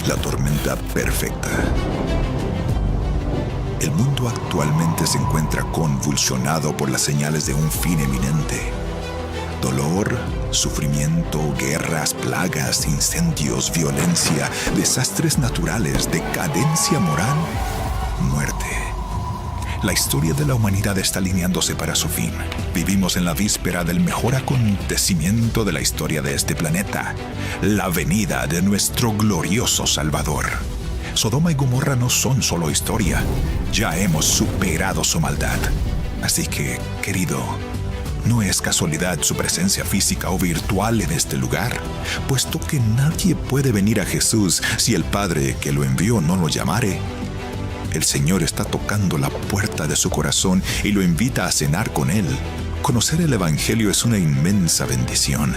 La tormenta perfecta. El mundo actualmente se encuentra convulsionado por las señales de un fin eminente. Dolor, sufrimiento, guerras, plagas, incendios, violencia, desastres naturales, decadencia moral, muerte. La historia de la humanidad está alineándose para su fin. Vivimos en la víspera del mejor acontecimiento de la historia de este planeta, la venida de nuestro glorioso Salvador. Sodoma y Gomorra no son solo historia, ya hemos superado su maldad. Así que, querido, no es casualidad su presencia física o virtual en este lugar, puesto que nadie puede venir a Jesús si el Padre que lo envió no lo llamare. El Señor está tocando la puerta de su corazón y lo invita a cenar con Él. Conocer el Evangelio es una inmensa bendición,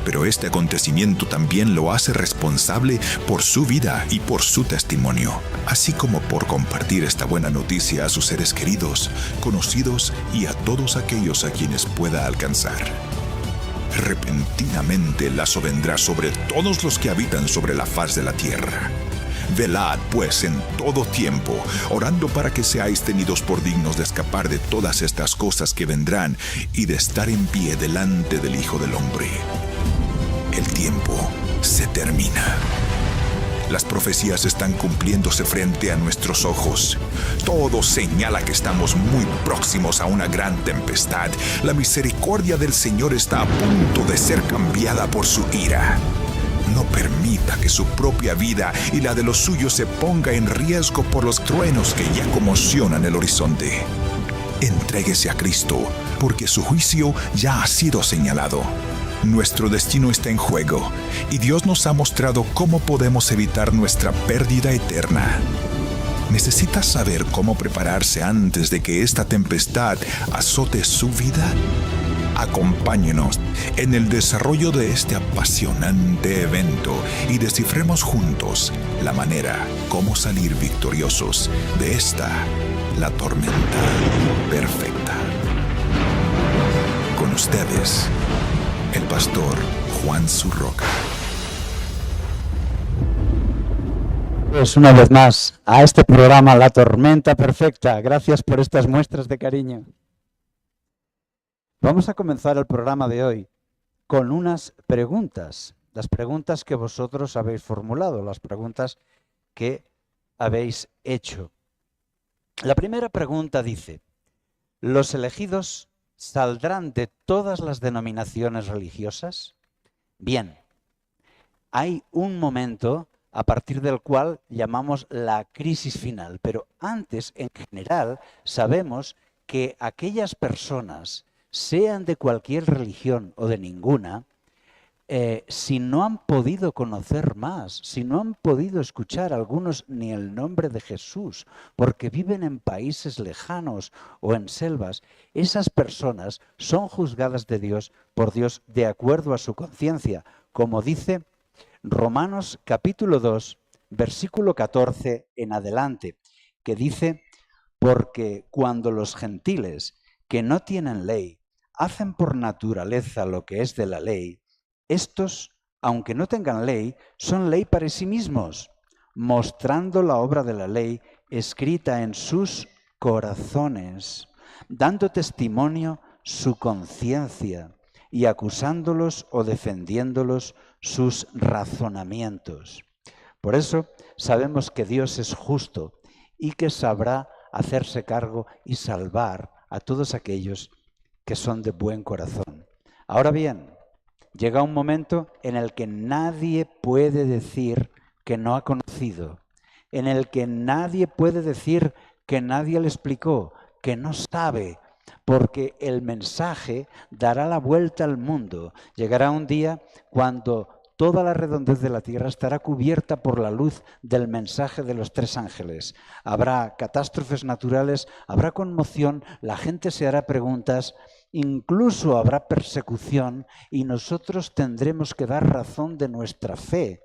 pero este acontecimiento también lo hace responsable por su vida y por su testimonio, así como por compartir esta buena noticia a sus seres queridos, conocidos y a todos aquellos a quienes pueda alcanzar. Repentinamente el lazo vendrá sobre todos los que habitan sobre la faz de la tierra. Velad, pues, en todo tiempo, orando para que seáis tenidos por dignos de escapar de todas estas cosas que vendrán y de estar en pie delante del Hijo del Hombre. El tiempo se termina. Las profecías están cumpliéndose frente a nuestros ojos. Todo señala que estamos muy próximos a una gran tempestad. La misericordia del Señor está a punto de ser cambiada por su ira. No permita que su propia vida y la de los suyos se ponga en riesgo por los truenos que ya conmocionan el horizonte. Entréguese a Cristo, porque su juicio ya ha sido señalado. Nuestro destino está en juego, y Dios nos ha mostrado cómo podemos evitar nuestra pérdida eterna. ¿Necesita saber cómo prepararse antes de que esta tempestad azote su vida? Acompáñenos en el desarrollo de este apasionante evento y descifremos juntos la manera cómo salir victoriosos de esta, la tormenta perfecta. Con ustedes, el pastor Juan Zurroca. Pues una vez más a este programa La Tormenta Perfecta. Gracias por estas muestras de cariño. Vamos a comenzar el programa de hoy con unas preguntas, las preguntas que vosotros habéis formulado, las preguntas que habéis hecho. La primera pregunta dice: ¿los elegidos saldrán de todas las denominaciones religiosas? Bien, hay un momento a partir del cual llamamos la crisis final, pero antes, en general, sabemos que aquellas personas, sean de cualquier religión o de ninguna, si no han podido conocer más, si no han podido escuchar algunos ni el nombre de Jesús, porque viven en países lejanos o en selvas, esas personas son juzgadas de Dios por Dios de acuerdo a su conciencia, como dice Romanos capítulo 2, versículo 14 en adelante, que dice: porque cuando los gentiles que no tienen ley hacen por naturaleza lo que es de la ley, estos, aunque no tengan ley, son ley para sí mismos, mostrando la obra de la ley escrita en sus corazones, dando testimonio su conciencia y acusándolos o defendiéndolos sus razonamientos. Por eso sabemos que Dios es justo y que sabrá hacerse cargo y salvar a todos aquellos que son de buen corazón. Ahora bien, llega un momento en el que nadie puede decir que no ha conocido, en el que nadie puede decir que nadie le explicó, que no sabe, porque el mensaje dará la vuelta al mundo. Llegará un día cuando toda la redondez de la tierra estará cubierta por la luz del mensaje de los tres ángeles. Habrá catástrofes naturales, habrá conmoción, la gente se hará preguntas, incluso habrá persecución y nosotros tendremos que dar razón de nuestra fe,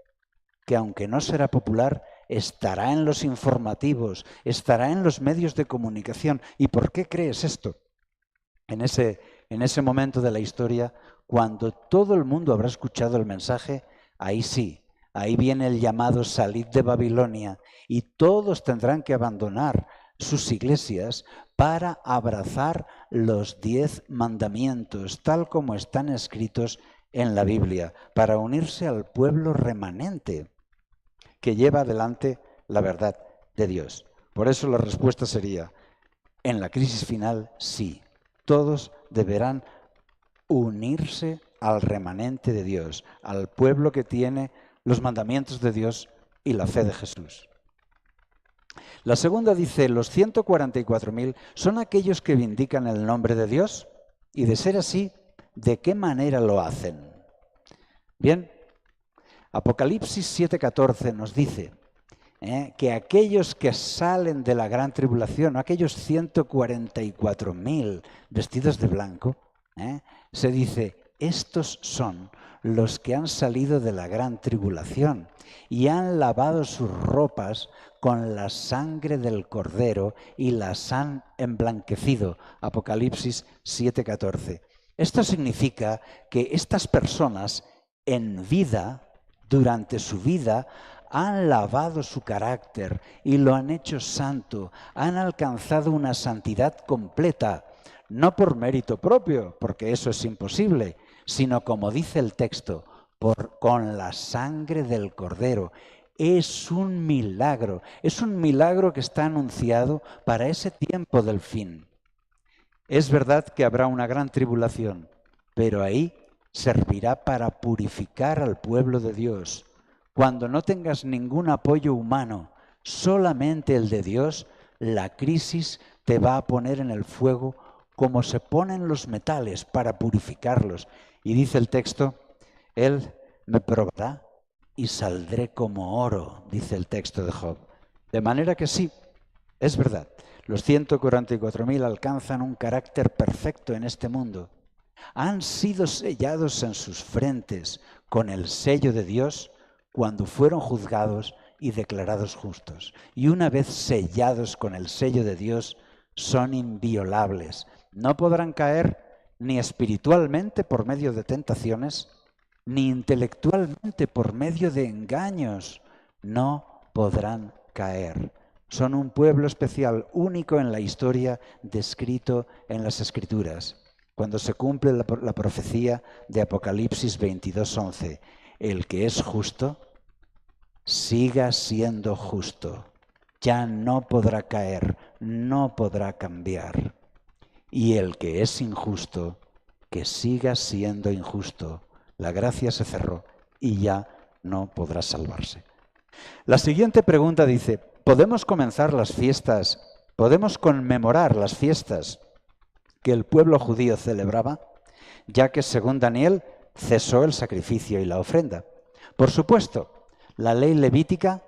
que aunque no será popular, estará en los informativos, estará en los medios de comunicación. ¿Y por qué crees esto? En ese momento de la historia, cuando todo el mundo habrá escuchado el mensaje, ahí sí, Ahí viene el llamado salid de Babilonia y todos tendrán que abandonar sus iglesias para abrazar los 10 mandamientos, tal como están escritos en la Biblia, para unirse al pueblo remanente que lleva adelante la verdad de Dios. Por eso la respuesta sería, en la crisis final, sí, todos deberán unirse al remanente de Dios, al pueblo que tiene los mandamientos de Dios y la fe de Jesús. La segunda dice, los 144.000 son aquellos que vindican el nombre de Dios, y de ser así, ¿de qué manera lo hacen? Bien, Apocalipsis 7:14 nos dice que aquellos que salen de la gran tribulación, aquellos 144.000 vestidos de blanco, se dice, estos son los que han salido de la gran tribulación y han lavado sus ropas con la sangre del Cordero y las han emblanquecido. Apocalipsis 7:14. Esto significa que estas personas en vida, durante su vida, han lavado su carácter y lo han hecho santo, han alcanzado una santidad completa, no por mérito propio, porque eso es imposible, sino como dice el texto, con la sangre del Cordero. Es un milagro que está anunciado para ese tiempo del fin. Es verdad que habrá una gran tribulación, pero ahí servirá para purificar al pueblo de Dios. Cuando no tengas ningún apoyo humano, solamente el de Dios, la crisis te va a poner en el fuego como se ponen los metales para purificarlos. Y dice el texto, Él me probará y saldré como oro, dice el texto de Job. De manera que sí, es verdad, los 144.000 alcanzan un carácter perfecto en este mundo. Han sido sellados en sus frentes con el sello de Dios cuando fueron juzgados y declarados justos. Y una vez sellados con el sello de Dios, son inviolables. No podrán caer ni espiritualmente por medio de tentaciones, ni intelectualmente por medio de engaños. No podrán caer. Son un pueblo especial, único en la historia, descrito en las Escrituras. Cuando se cumple la profecía de Apocalipsis 22:11, el que es justo, siga siendo justo. Ya no podrá caer, no podrá cambiar. Y el que es injusto, que siga siendo injusto. La gracia se cerró y ya no podrá salvarse. La siguiente pregunta dice, ¿podemos comenzar las fiestas, podemos conmemorar las fiestas que el pueblo judío celebraba, ya que según Daniel cesó el sacrificio y la ofrenda? Por supuesto, la ley levítica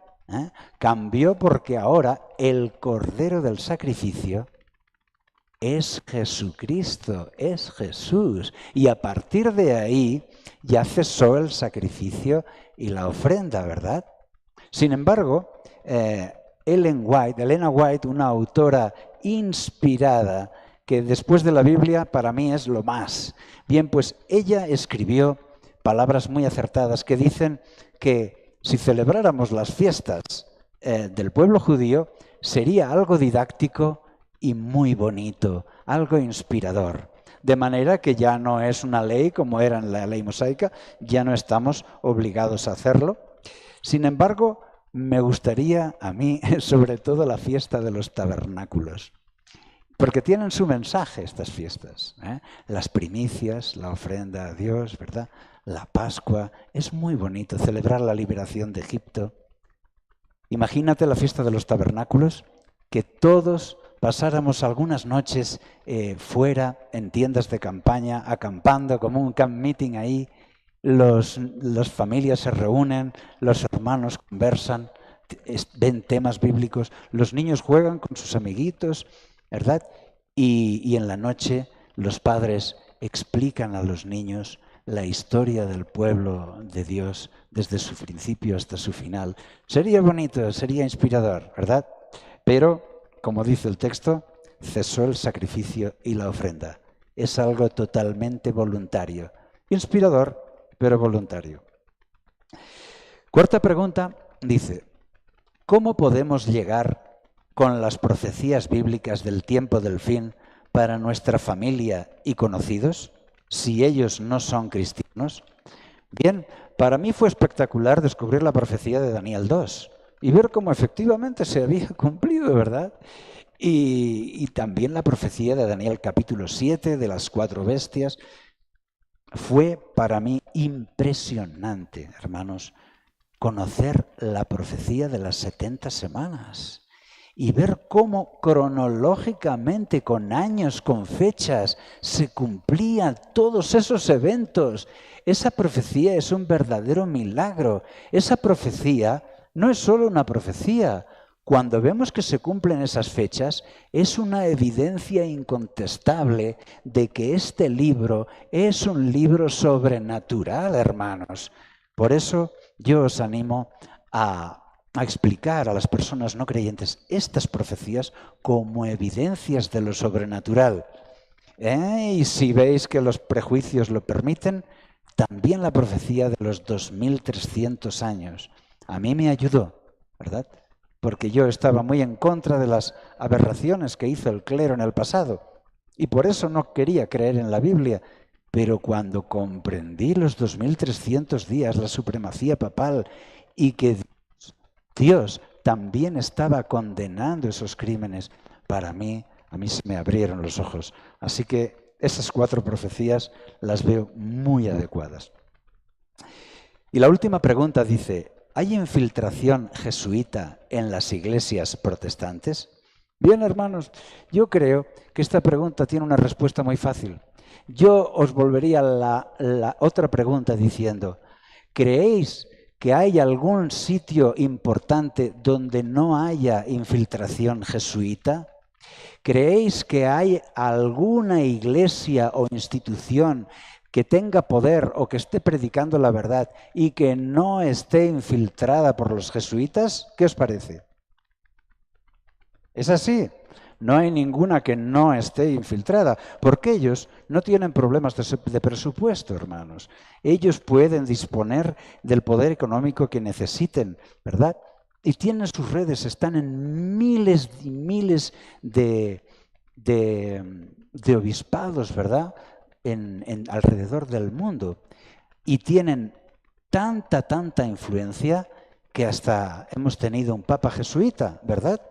cambió porque ahora el Cordero del sacrificio es Jesucristo, es Jesús. Y a partir de ahí ya cesó el sacrificio y la ofrenda, ¿verdad? Sin embargo, Elena White, una autora inspirada, que después de la Biblia para mí es lo más. Bien, pues ella escribió palabras muy acertadas que dicen que si celebráramos las fiestas del pueblo judío, sería algo didáctico y muy bonito, algo inspirador. De manera que ya no es una ley como era en la ley mosaica, ya no estamos obligados a hacerlo. Sin embargo, me gustaría a mí, sobre todo, la fiesta de los tabernáculos. Porque tienen su mensaje estas fiestas, Las primicias, la ofrenda a Dios, ¿verdad? La Pascua, es muy bonito celebrar la liberación de Egipto. Imagínate la fiesta de los tabernáculos, que todos pasáramos algunas noches fuera, en tiendas de campaña, acampando, como un camp meeting ahí, las familias se reúnen, los hermanos conversan, ven temas bíblicos, los niños juegan con sus amiguitos, ¿verdad? Y en la noche los padres explican a los niños la historia del pueblo de Dios desde su principio hasta su final. Sería bonito, sería inspirador, ¿verdad? Pero, como dice el texto, cesó el sacrificio y la ofrenda. Es algo totalmente voluntario. Inspirador, pero voluntario. Cuarta pregunta dice, ¿cómo podemos llegar con las profecías bíblicas del tiempo del fin para nuestra familia y conocidos, si ellos no son cristianos? Bien, para mí fue espectacular descubrir la profecía de Daniel 2 y ver cómo efectivamente se había cumplido, ¿verdad? Y también la profecía de Daniel capítulo 7 de las 4 bestias. Fue para mí impresionante, hermanos, conocer la profecía de las 70 semanas y ver cómo cronológicamente, con años, con fechas, se cumplían todos esos eventos. Esa profecía es un verdadero milagro. Esa profecía no es solo una profecía. Cuando vemos que se cumplen esas fechas, es una evidencia incontestable de que este libro es un libro sobrenatural, hermanos. Por eso yo os animo a explicar a las personas no creyentes estas profecías como evidencias de lo sobrenatural. Y si veis que los prejuicios lo permiten, también la profecía de los 2300 años. A mí me ayudó, ¿verdad? Porque yo estaba muy en contra de las aberraciones que hizo el clero en el pasado y por eso no quería creer en la Biblia. Pero cuando comprendí los 2300 días, la supremacía papal y que Dios también estaba condenando esos crímenes, a mí se me abrieron los ojos. Así que esas 4 profecías las veo muy adecuadas. Y la última pregunta dice, ¿hay infiltración jesuita en las iglesias protestantes? Bien, hermanos, yo creo que esta pregunta tiene una respuesta muy fácil. Yo os volvería la otra pregunta diciendo, ¿creéis que hay algún sitio importante donde no haya infiltración jesuita? ¿Creéis que hay alguna iglesia o institución que tenga poder o que esté predicando la verdad y que no esté infiltrada por los jesuitas? ¿Qué os parece? ¿Es así? No hay ninguna que no esté infiltrada, porque ellos no tienen problemas de presupuesto, hermanos. Ellos pueden disponer del poder económico que necesiten, ¿verdad? Y tienen sus redes, están en miles y miles de obispados, ¿verdad? Alrededor del mundo. Y tienen tanta influencia que hasta hemos tenido un papa jesuita, ¿verdad?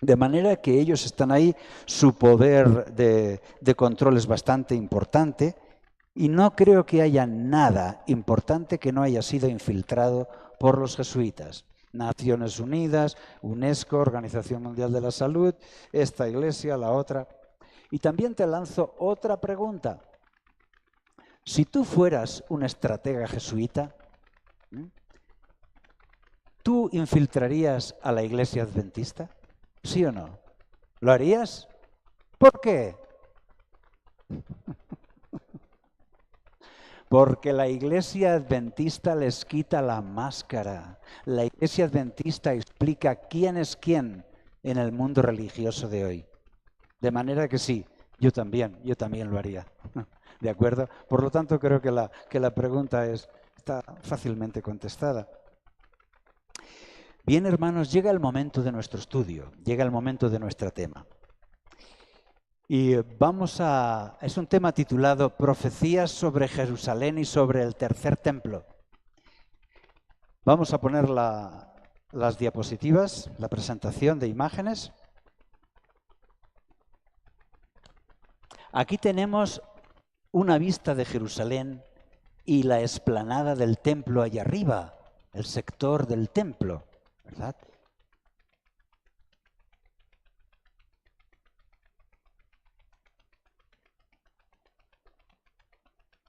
De manera que ellos están ahí, su poder de control es bastante importante y no creo que haya nada importante que no haya sido infiltrado por los jesuitas. Naciones Unidas, UNESCO, Organización Mundial de la Salud, esta iglesia, la otra. Y también te lanzo otra pregunta. Si tú fueras un estratega jesuita, ¿tú infiltrarías a la iglesia adventista? ¿Sí o no? ¿Lo harías? ¿Por qué? Porque la iglesia adventista les quita la máscara. La iglesia adventista explica quién es quién en el mundo religioso de hoy. De manera que sí, yo también lo haría. ¿De acuerdo? Por lo tanto, creo que la pregunta está fácilmente contestada. Bien, hermanos, llega el momento de nuestro estudio, llega el momento de nuestro tema. Y es un tema titulado Profecías sobre Jerusalén y sobre el tercer templo. Vamos a poner las diapositivas, la presentación de imágenes. Aquí tenemos una vista de Jerusalén y la explanada del templo allá arriba, el sector del templo, ¿verdad?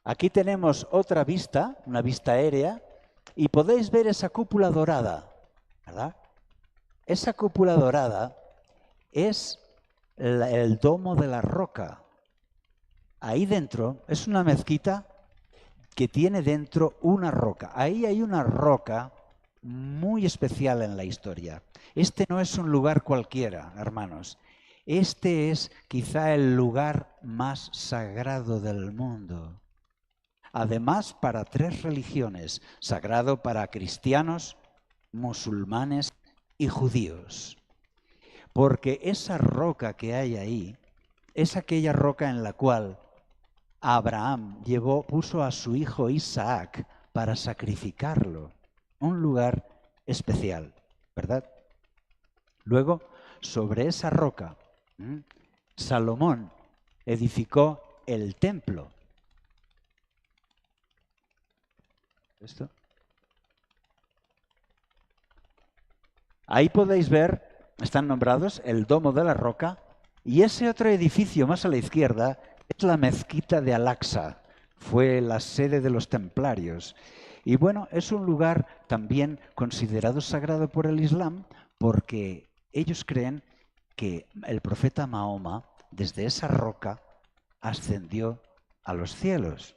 Aquí tenemos otra vista, una vista aérea, y podéis ver esa cúpula dorada, ¿verdad? Esa cúpula dorada es el domo de la roca. Ahí dentro es una mezquita que tiene dentro una roca. Ahí hay una roca muy especial en la historia. Este no es un lugar cualquiera, hermanos. Este es quizá el lugar más sagrado del mundo. además para 3 religiones, sagrado para cristianos, musulmanes y judíos. Porque esa roca que hay ahí es aquella roca en la cual Abraham puso a su hijo Isaac para sacrificarlo. Un lugar especial, ¿verdad? Luego, sobre esa roca, Salomón edificó el templo. ¿Esto? Ahí podéis ver, están nombrados el Domo de la Roca, y ese otro edificio más a la izquierda es la mezquita de Al-Aqsa. Fue la sede de los templarios. Y bueno, es un lugar también considerado sagrado por el Islam porque ellos creen que el profeta Mahoma, desde esa roca, ascendió a los cielos.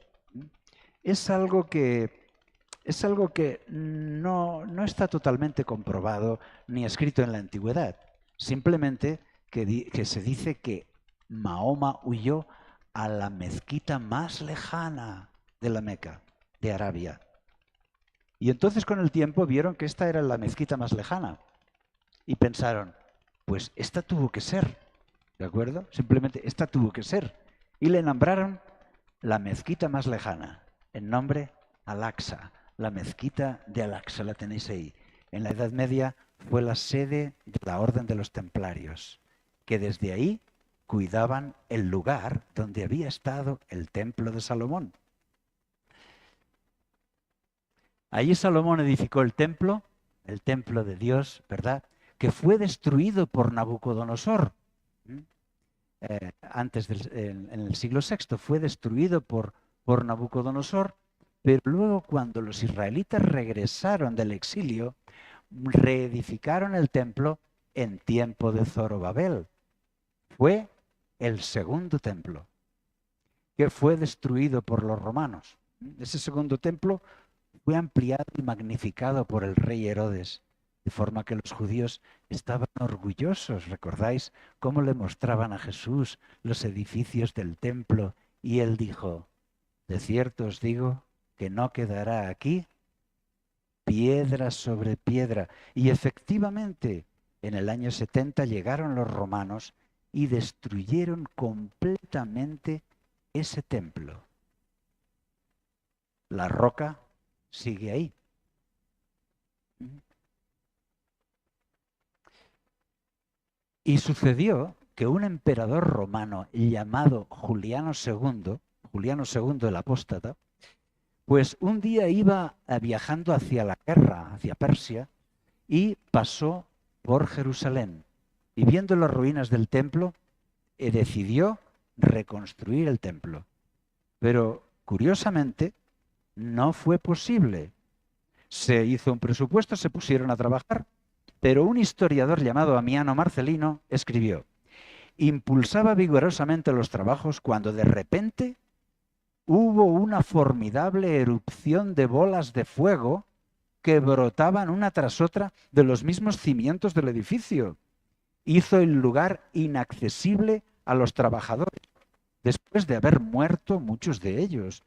Es algo que no está totalmente comprobado ni escrito en la antigüedad. Simplemente que se dice que Mahoma huyó a la mezquita más lejana de la Meca, de Arabia. Y entonces con el tiempo vieron que esta era la mezquita más lejana. Y pensaron, pues esta tuvo que ser, ¿de acuerdo? Simplemente esta tuvo que ser. Y le nombraron la mezquita más lejana, en nombre Al-Aqsa. La mezquita de Al-Aqsa la tenéis ahí. En la Edad Media fue la sede de la Orden de los Templarios, que desde ahí cuidaban el lugar donde había estado el templo de Salomón. Allí Salomón edificó el templo de Dios, ¿verdad?, que fue destruido por Nabucodonosor. En el siglo VI fue destruido por Nabucodonosor, pero luego cuando los israelitas regresaron del exilio, reedificaron el templo en tiempo de Zorobabel. Fue el segundo templo que fue destruido por los romanos. Ese segundo templo fue ampliado y magnificado por el rey Herodes, de forma que los judíos estaban orgullosos. ¿Recordáis cómo le mostraban a Jesús los edificios del templo? Y él dijo, de cierto os digo que no quedará aquí piedra sobre piedra. Y efectivamente, en el año 70 llegaron los romanos y destruyeron completamente ese templo. La roca sigue ahí. Y sucedió que un emperador romano llamado Juliano II el apóstata, pues un día iba viajando hacia la guerra, hacia Persia, y pasó por Jerusalén. Y viendo las ruinas del templo, decidió reconstruir el templo. Pero, curiosamente, no fue posible. Se hizo un presupuesto, se pusieron a trabajar, pero un historiador llamado Amiano Marcelino escribió: impulsaba vigorosamente los trabajos cuando de repente hubo una formidable erupción de bolas de fuego que brotaban una tras otra de los mismos cimientos del edificio. Hizo el lugar inaccesible a los trabajadores, después de haber muerto muchos de ellos,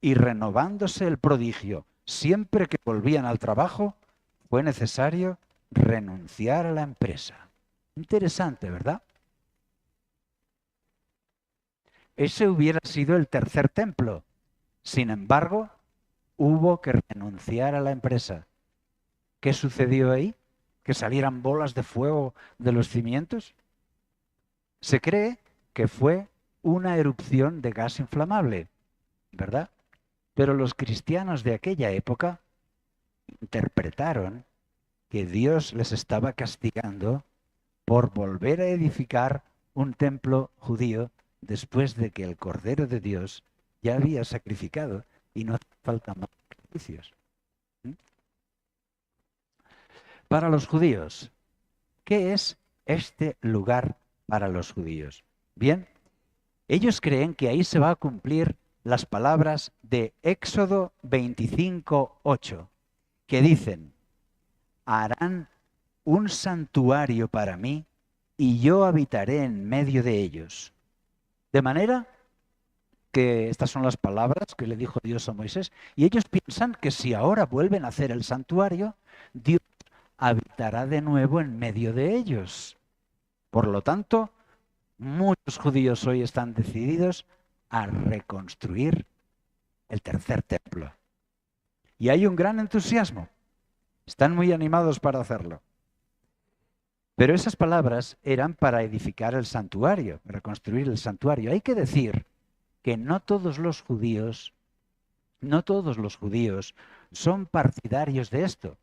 y renovándose el prodigio, siempre que volvían al trabajo, fue necesario renunciar a la empresa. Interesante, ¿verdad? Ese hubiera sido el tercer templo. Sin embargo, hubo que renunciar a la empresa. ¿Qué sucedió ahí? ¿Que salieran bolas de fuego de los cimientos? Se cree que fue una erupción de gas inflamable, ¿verdad? Pero los cristianos de aquella época interpretaron que Dios les estaba castigando por volver a edificar un templo judío después de que el Cordero de Dios ya había sacrificado y no hace falta más sacrificios. Para los judíos, ¿qué es este lugar para los judíos? Bien, ellos creen que ahí se va a cumplir las palabras de Éxodo 25:8, que dicen: harán un santuario para mí y yo habitaré en medio de ellos. De manera que estas son las palabras que le dijo Dios a Moisés. Y ellos piensan que si ahora vuelven a hacer el santuario, Dios habitará de nuevo en medio de ellos. Por lo tanto, muchos judíos hoy están decididos a reconstruir el tercer templo. Y hay un gran entusiasmo. Están muy animados para hacerlo. Pero esas palabras eran para edificar el santuario, reconstruir el santuario. Hay que decir que no todos los judíos son partidarios de esto,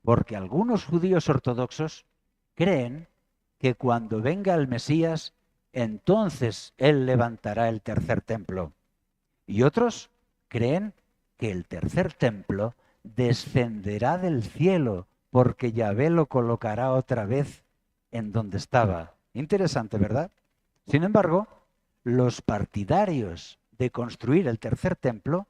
porque algunos judíos ortodoxos creen que cuando venga el Mesías, entonces él levantará el tercer templo. Y otros creen que el tercer templo descenderá del cielo, porque Yahvé lo colocará otra vez en donde estaba. Interesante, ¿verdad? Sin embargo, los partidarios de construir el tercer templo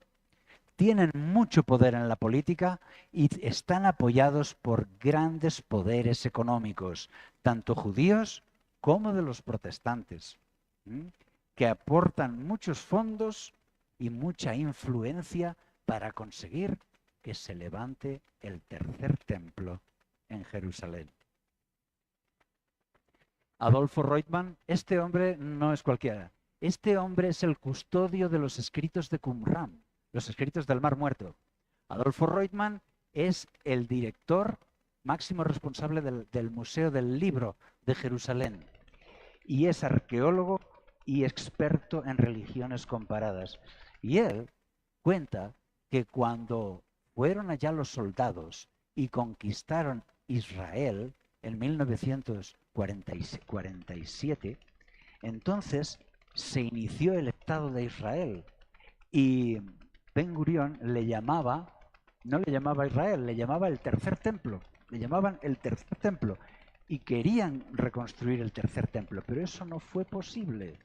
tienen mucho poder en la política y están apoyados por grandes poderes económicos, tanto judíos como de los protestantes, que aportan muchos fondos y mucha influencia para conseguir que se levante el tercer templo en Jerusalén. Adolfo Reutemann, este hombre no es cualquiera. Este hombre es el custodio de los escritos de Qumran, los escritos del Mar Muerto. Adolfo Reutemann es el director máximo responsable del Museo del Libro de Jerusalén y es arqueólogo y experto en religiones comparadas. Y él cuenta que cuando fueron allá los soldados y conquistaron Israel en 1947, entonces se inició el Estado de Israel y Ben Gurión no le llamaba Israel, le llamaba el tercer templo, le llamaban el tercer templo y querían reconstruir el tercer templo, pero eso no fue posible.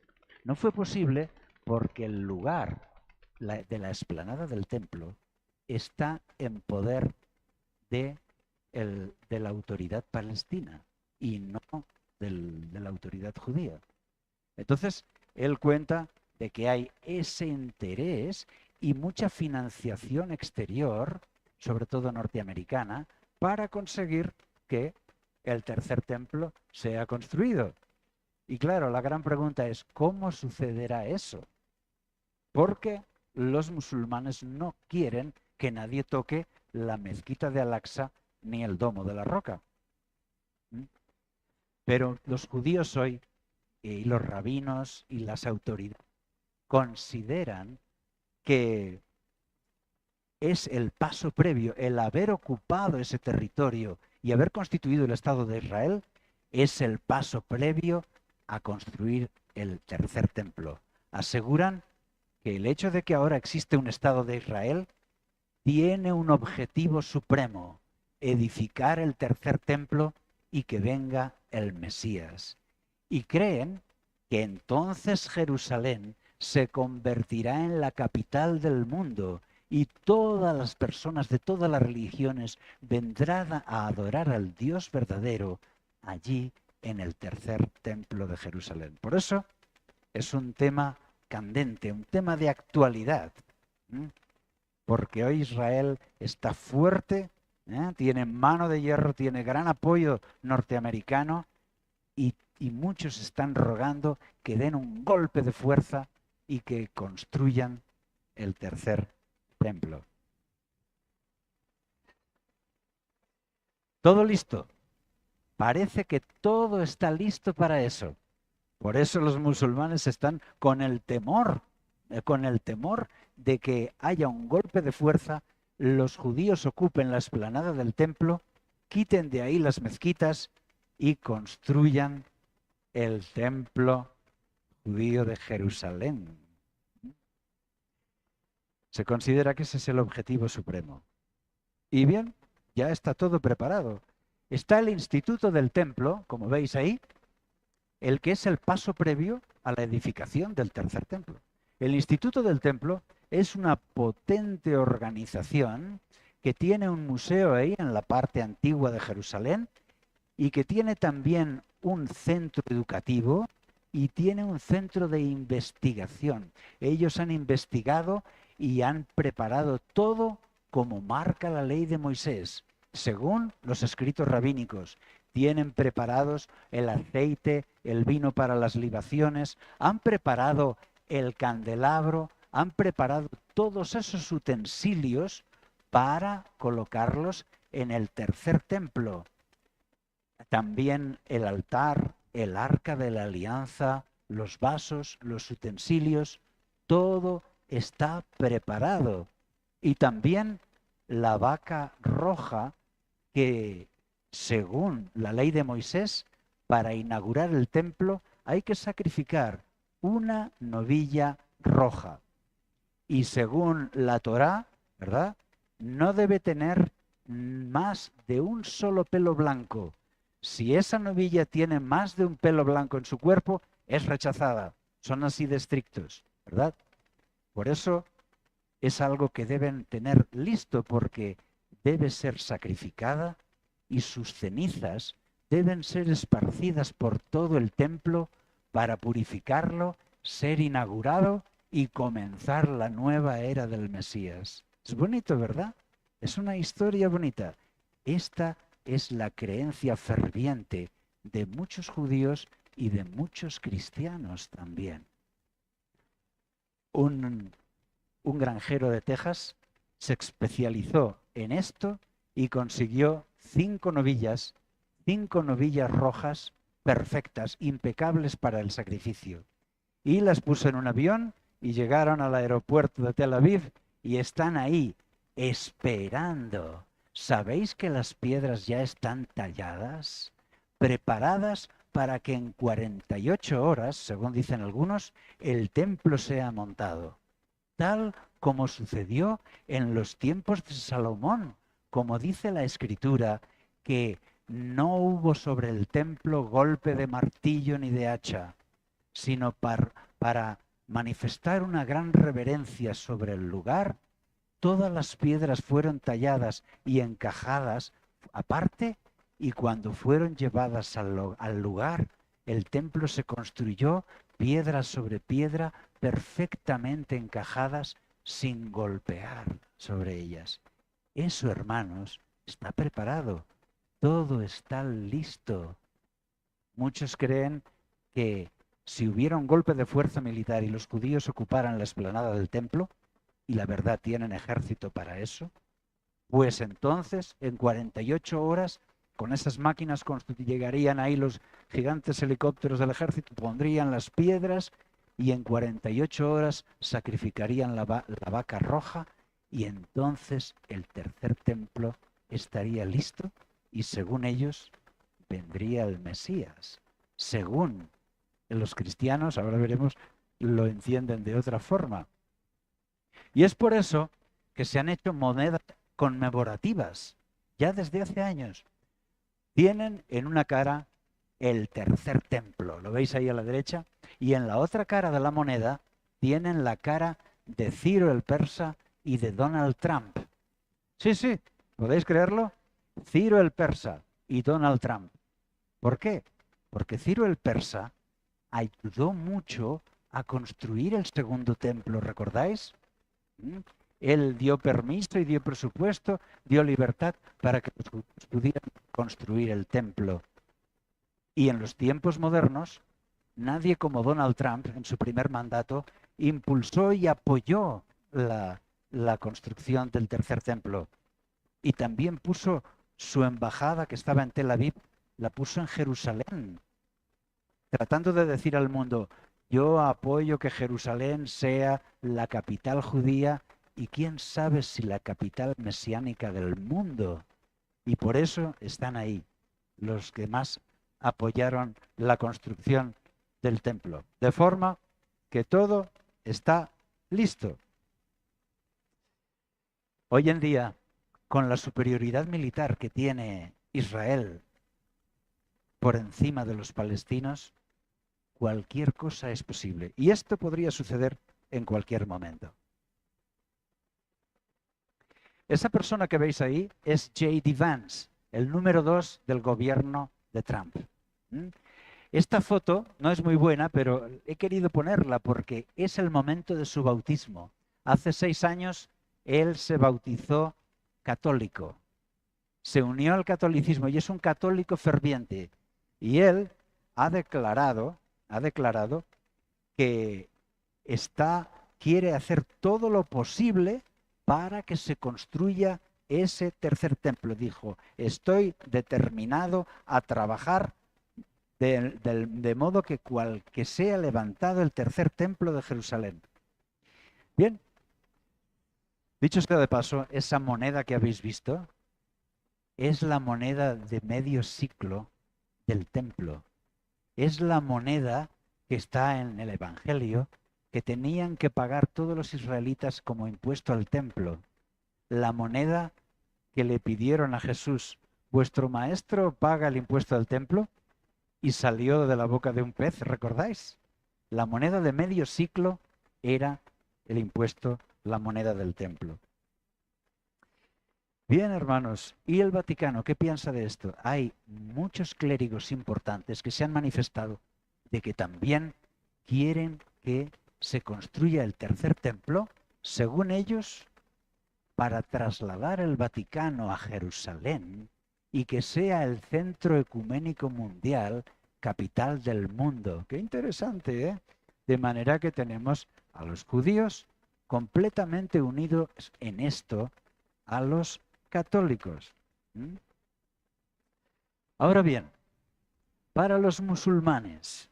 No fue posible porque el lugar de la explanada del templo está en poder de la autoridad palestina y no de la autoridad judía. Entonces, él cuenta de que hay ese interés y mucha financiación exterior, sobre todo norteamericana, para conseguir que el tercer templo sea construido. Y claro, la gran pregunta es, ¿cómo sucederá eso? Porque los musulmanes no quieren que nadie toque la mezquita de Al-Aqsa ni el Domo de la Roca. Pero los judíos hoy, y los rabinos y las autoridades, consideran que es el paso previo, el haber ocupado ese territorio y haber constituido el Estado de Israel, es el paso previo a construir el tercer templo. Aseguran que el hecho de que ahora existe un Estado de Israel tiene un objetivo supremo, edificar el tercer templo y que venga el Mesías. Y creen que entonces Jerusalén se convertirá en la capital del mundo y todas las personas de todas las religiones vendrán a adorar al Dios verdadero allí en el tercer templo de Jerusalén. Por eso es un tema candente, un tema de actualidad, porque hoy Israel está fuerte, tiene mano de hierro, tiene gran apoyo norteamericano y muchos están rogando que den un golpe de fuerza y que construyan el tercer templo. ¿Todo listo? Parece que todo está listo para eso. Por eso los musulmanes están con el temor de que haya un golpe de fuerza, los judíos ocupen la explanada del templo, quiten de ahí las mezquitas y construyan el templo judío de Jerusalén. Se considera que ese es el objetivo supremo. Y bien, ya está todo preparado. Está el Instituto del Templo, como veis ahí, el que es el paso previo a la edificación del tercer templo. El Instituto del Templo es una potente organización que tiene un museo ahí en la parte antigua de Jerusalén y que tiene también un centro educativo y tiene un centro de investigación. Ellos han investigado y han preparado todo como marca la ley de Moisés, según los escritos rabínicos. Tienen preparados el aceite, el vino para las libaciones, han preparado el candelabro, han preparado todos esos utensilios para colocarlos en el tercer templo. También el altar, el arca de la alianza, los vasos, los utensilios, todo está preparado. Y también la vaca roja que, según la ley de Moisés, para inaugurar el templo hay que sacrificar una novilla roja. Y según la Torá, ¿verdad?, no debe tener más de un solo pelo blanco. Si esa novilla tiene más de un pelo blanco en su cuerpo, es rechazada. Son así de estrictos, ¿verdad? Por eso es algo que deben tener listo, porque debe ser sacrificada y sus cenizas deben ser esparcidas por todo el templo para purificarlo, ser inaugurado y comenzar la nueva era del Mesías. Es bonito, ¿verdad? Es una historia bonita. Esta es la creencia ferviente de muchos judíos y de muchos cristianos también. Un granjero de Texas se especializó en esto y consiguió 5 novillas rojas perfectas, impecables para el sacrificio. Y las puso en un avión y llegaron al aeropuerto de Tel Aviv y están ahí esperando. ¿Sabéis que las piedras ya están talladas, preparadas para que en 48 horas, según dicen algunos, el templo sea montado? Tal como sucedió en los tiempos de Salomón, como dice la Escritura, que no hubo sobre el templo golpe de martillo ni de hacha, sino para manifestar una gran reverencia sobre el lugar. Todas las piedras fueron talladas y encajadas aparte, y cuando fueron llevadas al lugar, el templo se construyó piedra sobre piedra, perfectamente encajadas, sin golpear sobre ellas. Eso, hermanos, está preparado. Todo está listo. Muchos creen que si hubiera un golpe de fuerza militar y los judíos ocuparan la explanada del templo, y la verdad tienen ejército para eso, pues entonces en 48 horas con esas máquinas llegarían ahí los gigantes helicópteros del ejército, pondrían las piedras y en 48 horas sacrificarían la vaca roja, y entonces el tercer templo estaría listo y según ellos vendría el Mesías. Según los cristianos, ahora veremos, lo entienden de otra forma. Y es por eso que se han hecho monedas conmemorativas ya desde hace años. Tienen en una cara el tercer templo, lo veis ahí a la derecha, y en la otra cara de la moneda tienen la cara de Ciro el persa y de Donald Trump. Sí, sí, ¿podéis creerlo? Ciro el persa y Donald Trump. ¿Por qué? Porque Ciro el persa ayudó mucho a construir el segundo templo, ¿recordáis? Él dio permiso y dio presupuesto, dio libertad para que los judíos pudieran construir el templo. Y en los tiempos modernos, nadie como Donald Trump, en su primer mandato, impulsó y apoyó la construcción del tercer templo. Y también puso su embajada, que estaba en Tel Aviv, la puso en Jerusalén, tratando de decir al mundo: yo apoyo que Jerusalén sea la capital judía y quién sabe si la capital mesiánica del mundo. Y por eso están ahí los que más apoyaron la construcción del templo. De forma que todo está listo. Hoy en día, con la superioridad militar que tiene Israel por encima de los palestinos, cualquier cosa es posible. Y esto podría suceder en cualquier momento. Esa persona que veis ahí es J.D. Vance, el número 2 del gobierno de Trump. Esta foto no es muy buena, pero he querido ponerla porque es el momento de su bautismo. Hace 6 años él se bautizó católico, se unió al catolicismo y es un católico ferviente. Y él ha declarado que quiere hacer todo lo posible para que se construya ese tercer templo. Dijo, estoy determinado a trabajar de modo que sea levantado el tercer templo de Jerusalén. Bien, dicho esto de paso, esa moneda que habéis visto es la moneda de medio siglo del templo. Es la moneda que está en el Evangelio que tenían que pagar todos los israelitas como impuesto al templo. La moneda que le pidieron a Jesús, ¿vuestro maestro paga el impuesto al templo? Y salió de la boca de un pez, ¿recordáis? La moneda de medio siglo era el impuesto, la moneda del templo. Bien, hermanos, ¿y el Vaticano qué piensa de esto? Hay muchos clérigos importantes que se han manifestado de que también quieren que se construya el tercer templo, según ellos, para trasladar el Vaticano a Jerusalén y que sea el centro ecuménico mundial, capital del mundo. Qué interesante, ¿eh? De manera que tenemos a los judíos completamente unidos en esto a los católicos. Ahora bien, para los musulmanes,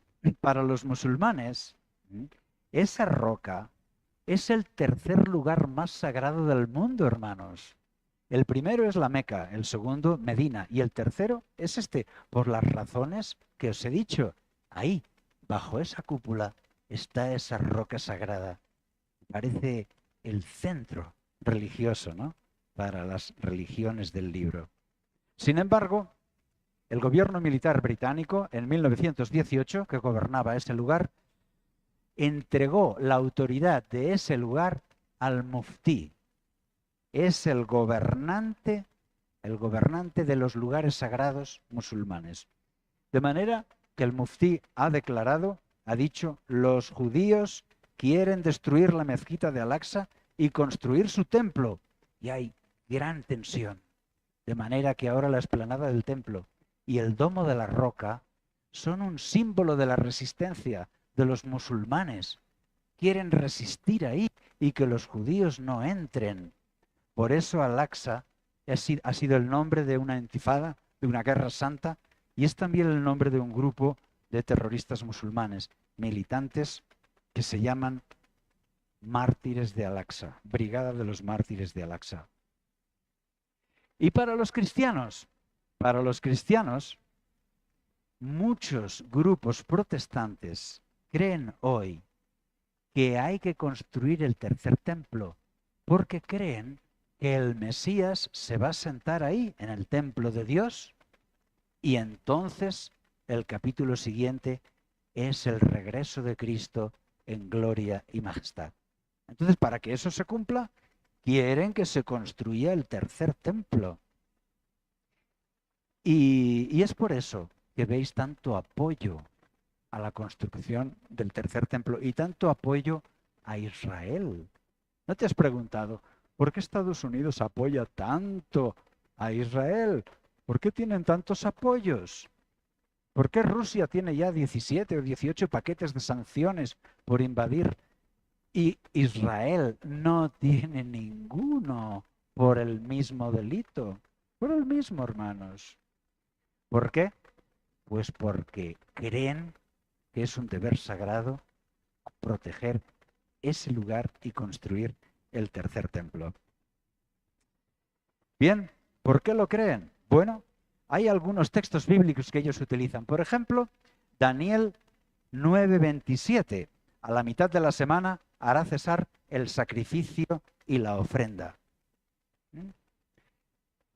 esa roca es el tercer lugar más sagrado del mundo, hermanos. El primero es la Meca, el segundo Medina y el tercero es este, por las razones que os he dicho. Ahí, bajo esa cúpula, está esa roca sagrada. Parece el centro religioso, ¿no?, para las religiones del libro. Sin embargo, el gobierno militar británico, en 1918, que gobernaba ese lugar, entregó la autoridad de ese lugar al muftí. Es el gobernante de los lugares sagrados musulmanes. De manera que el muftí ha dicho, los judíos quieren destruir la mezquita de Al-Aqsa y construir su templo. Y hay gran tensión. De manera que ahora la explanada del templo y el domo de la roca son un símbolo de la resistencia de los musulmanes. Quieren resistir ahí y que los judíos no entren. Por eso Al-Aqsa ha sido el nombre de una intifada, de una guerra santa, y es también el nombre de un grupo de terroristas musulmanes, militantes que se llaman Mártires de Al-Aqsa, Brigada de los Mártires de Al-Aqsa. Y para los cristianos, muchos grupos protestantes creen hoy que hay que construir el tercer templo, porque creen que el Mesías se va a sentar ahí, en el templo de Dios, y entonces el capítulo siguiente es el regreso de Cristo en gloria y majestad. Entonces, para que eso se cumpla, quieren que se construya el tercer templo. Y es por eso que veis tanto apoyo a la construcción del tercer templo y tanto apoyo a Israel. ¿No te has preguntado por qué Estados Unidos apoya tanto a Israel? ¿Por qué tienen tantos apoyos? ¿Por qué Rusia tiene ya 17 o 18 paquetes de sanciones por invadir y Israel no tiene ninguno por el mismo delito? Por el mismo, hermanos. ¿Por qué? Pues porque creen que es un deber sagrado proteger ese lugar y construir el tercer templo. Bien, ¿por qué lo creen? Bueno, hay algunos textos bíblicos que ellos utilizan. Por ejemplo, Daniel 9:27. A la mitad de la semana hará cesar el sacrificio y la ofrenda.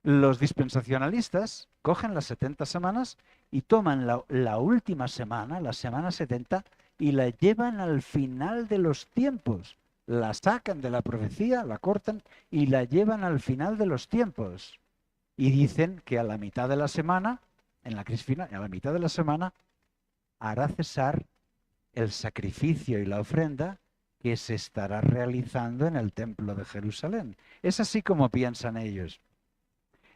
Los dispensacionalistas cogen las 70 semanas y toman la última semana, la semana 70, y la llevan al final de los tiempos. La sacan de la profecía, la cortan y la llevan al final de los tiempos. Y dicen que a la mitad de la semana, en la crisis final, a la mitad de la semana, hará cesar el sacrificio y la ofrenda que se estará realizando en el templo de Jerusalén. Es así como piensan ellos.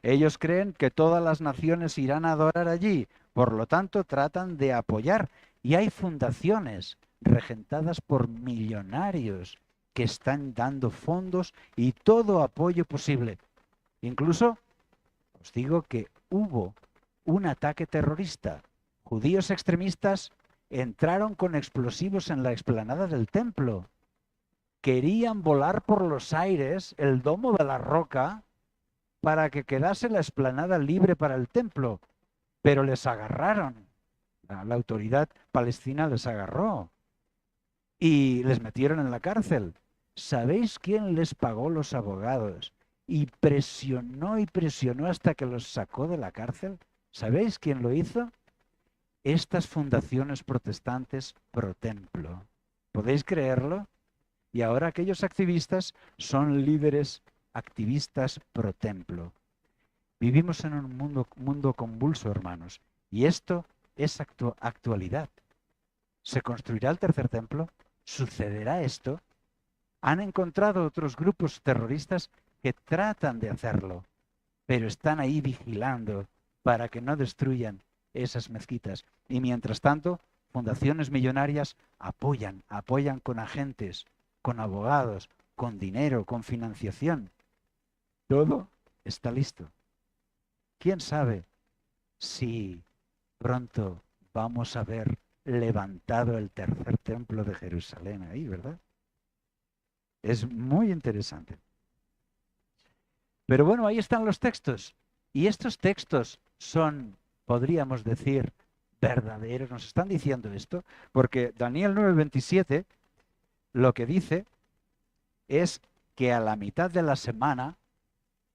Ellos creen que todas las naciones irán a adorar allí, por lo tanto tratan de apoyar. Y hay fundaciones regentadas por millonarios que están dando fondos y todo apoyo posible. Incluso os digo que hubo un ataque terrorista. Judíos extremistas entraron con explosivos en la explanada del templo. Querían volar por los aires el domo de la roca para que quedase la explanada libre para el templo, pero les agarraron. La autoridad palestina les agarró y les metieron en la cárcel. ¿Sabéis quién les pagó los abogados? Y presionó hasta que los sacó de la cárcel. ¿Sabéis quién lo hizo? Estas fundaciones protestantes pro templo. ¿Podéis creerlo? Y ahora aquellos activistas son líderes activistas pro templo. Vivimos en un mundo convulso, hermanos, y esto es actualidad. ¿Se construirá el tercer templo? ¿Sucederá esto? Han encontrado otros grupos terroristas que tratan de hacerlo, pero están ahí vigilando para que no destruyan esas mezquitas. Y mientras tanto, fundaciones millonarias apoyan con agentes, con abogados, con dinero, con financiación. Todo está listo. ¿Quién sabe si pronto vamos a ver levantado el tercer templo de Jerusalén ahí, verdad? Es muy interesante. Pero bueno, ahí están los textos. Y estos textos son, podríamos decir, verdaderos. Nos están diciendo esto, porque Daniel 9:27 lo que dice es que a la mitad de la semana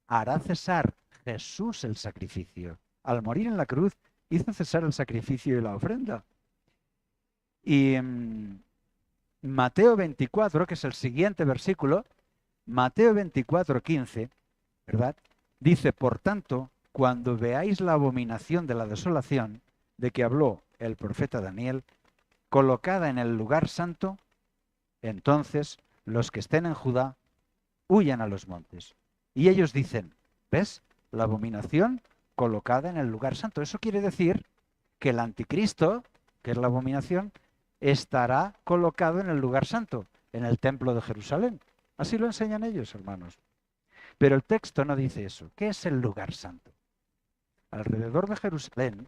hará cesar Jesús el sacrificio. Al morir en la cruz, hizo cesar el sacrificio y la ofrenda. Y Mateo 24, que es el siguiente versículo, Mateo 24:15, ¿verdad? Dice, por tanto, cuando veáis la abominación de la desolación de que habló el profeta Daniel, colocada en el lugar santo, entonces los que estén en Judá huyan a los montes. Y ellos dicen, ¿ves? La abominación colocada en el lugar santo. Eso quiere decir que el anticristo, que es la abominación, estará colocado en el lugar santo, en el templo de Jerusalén. Así lo enseñan ellos, hermanos. Pero el texto no dice eso. ¿Qué es el lugar santo? Alrededor de Jerusalén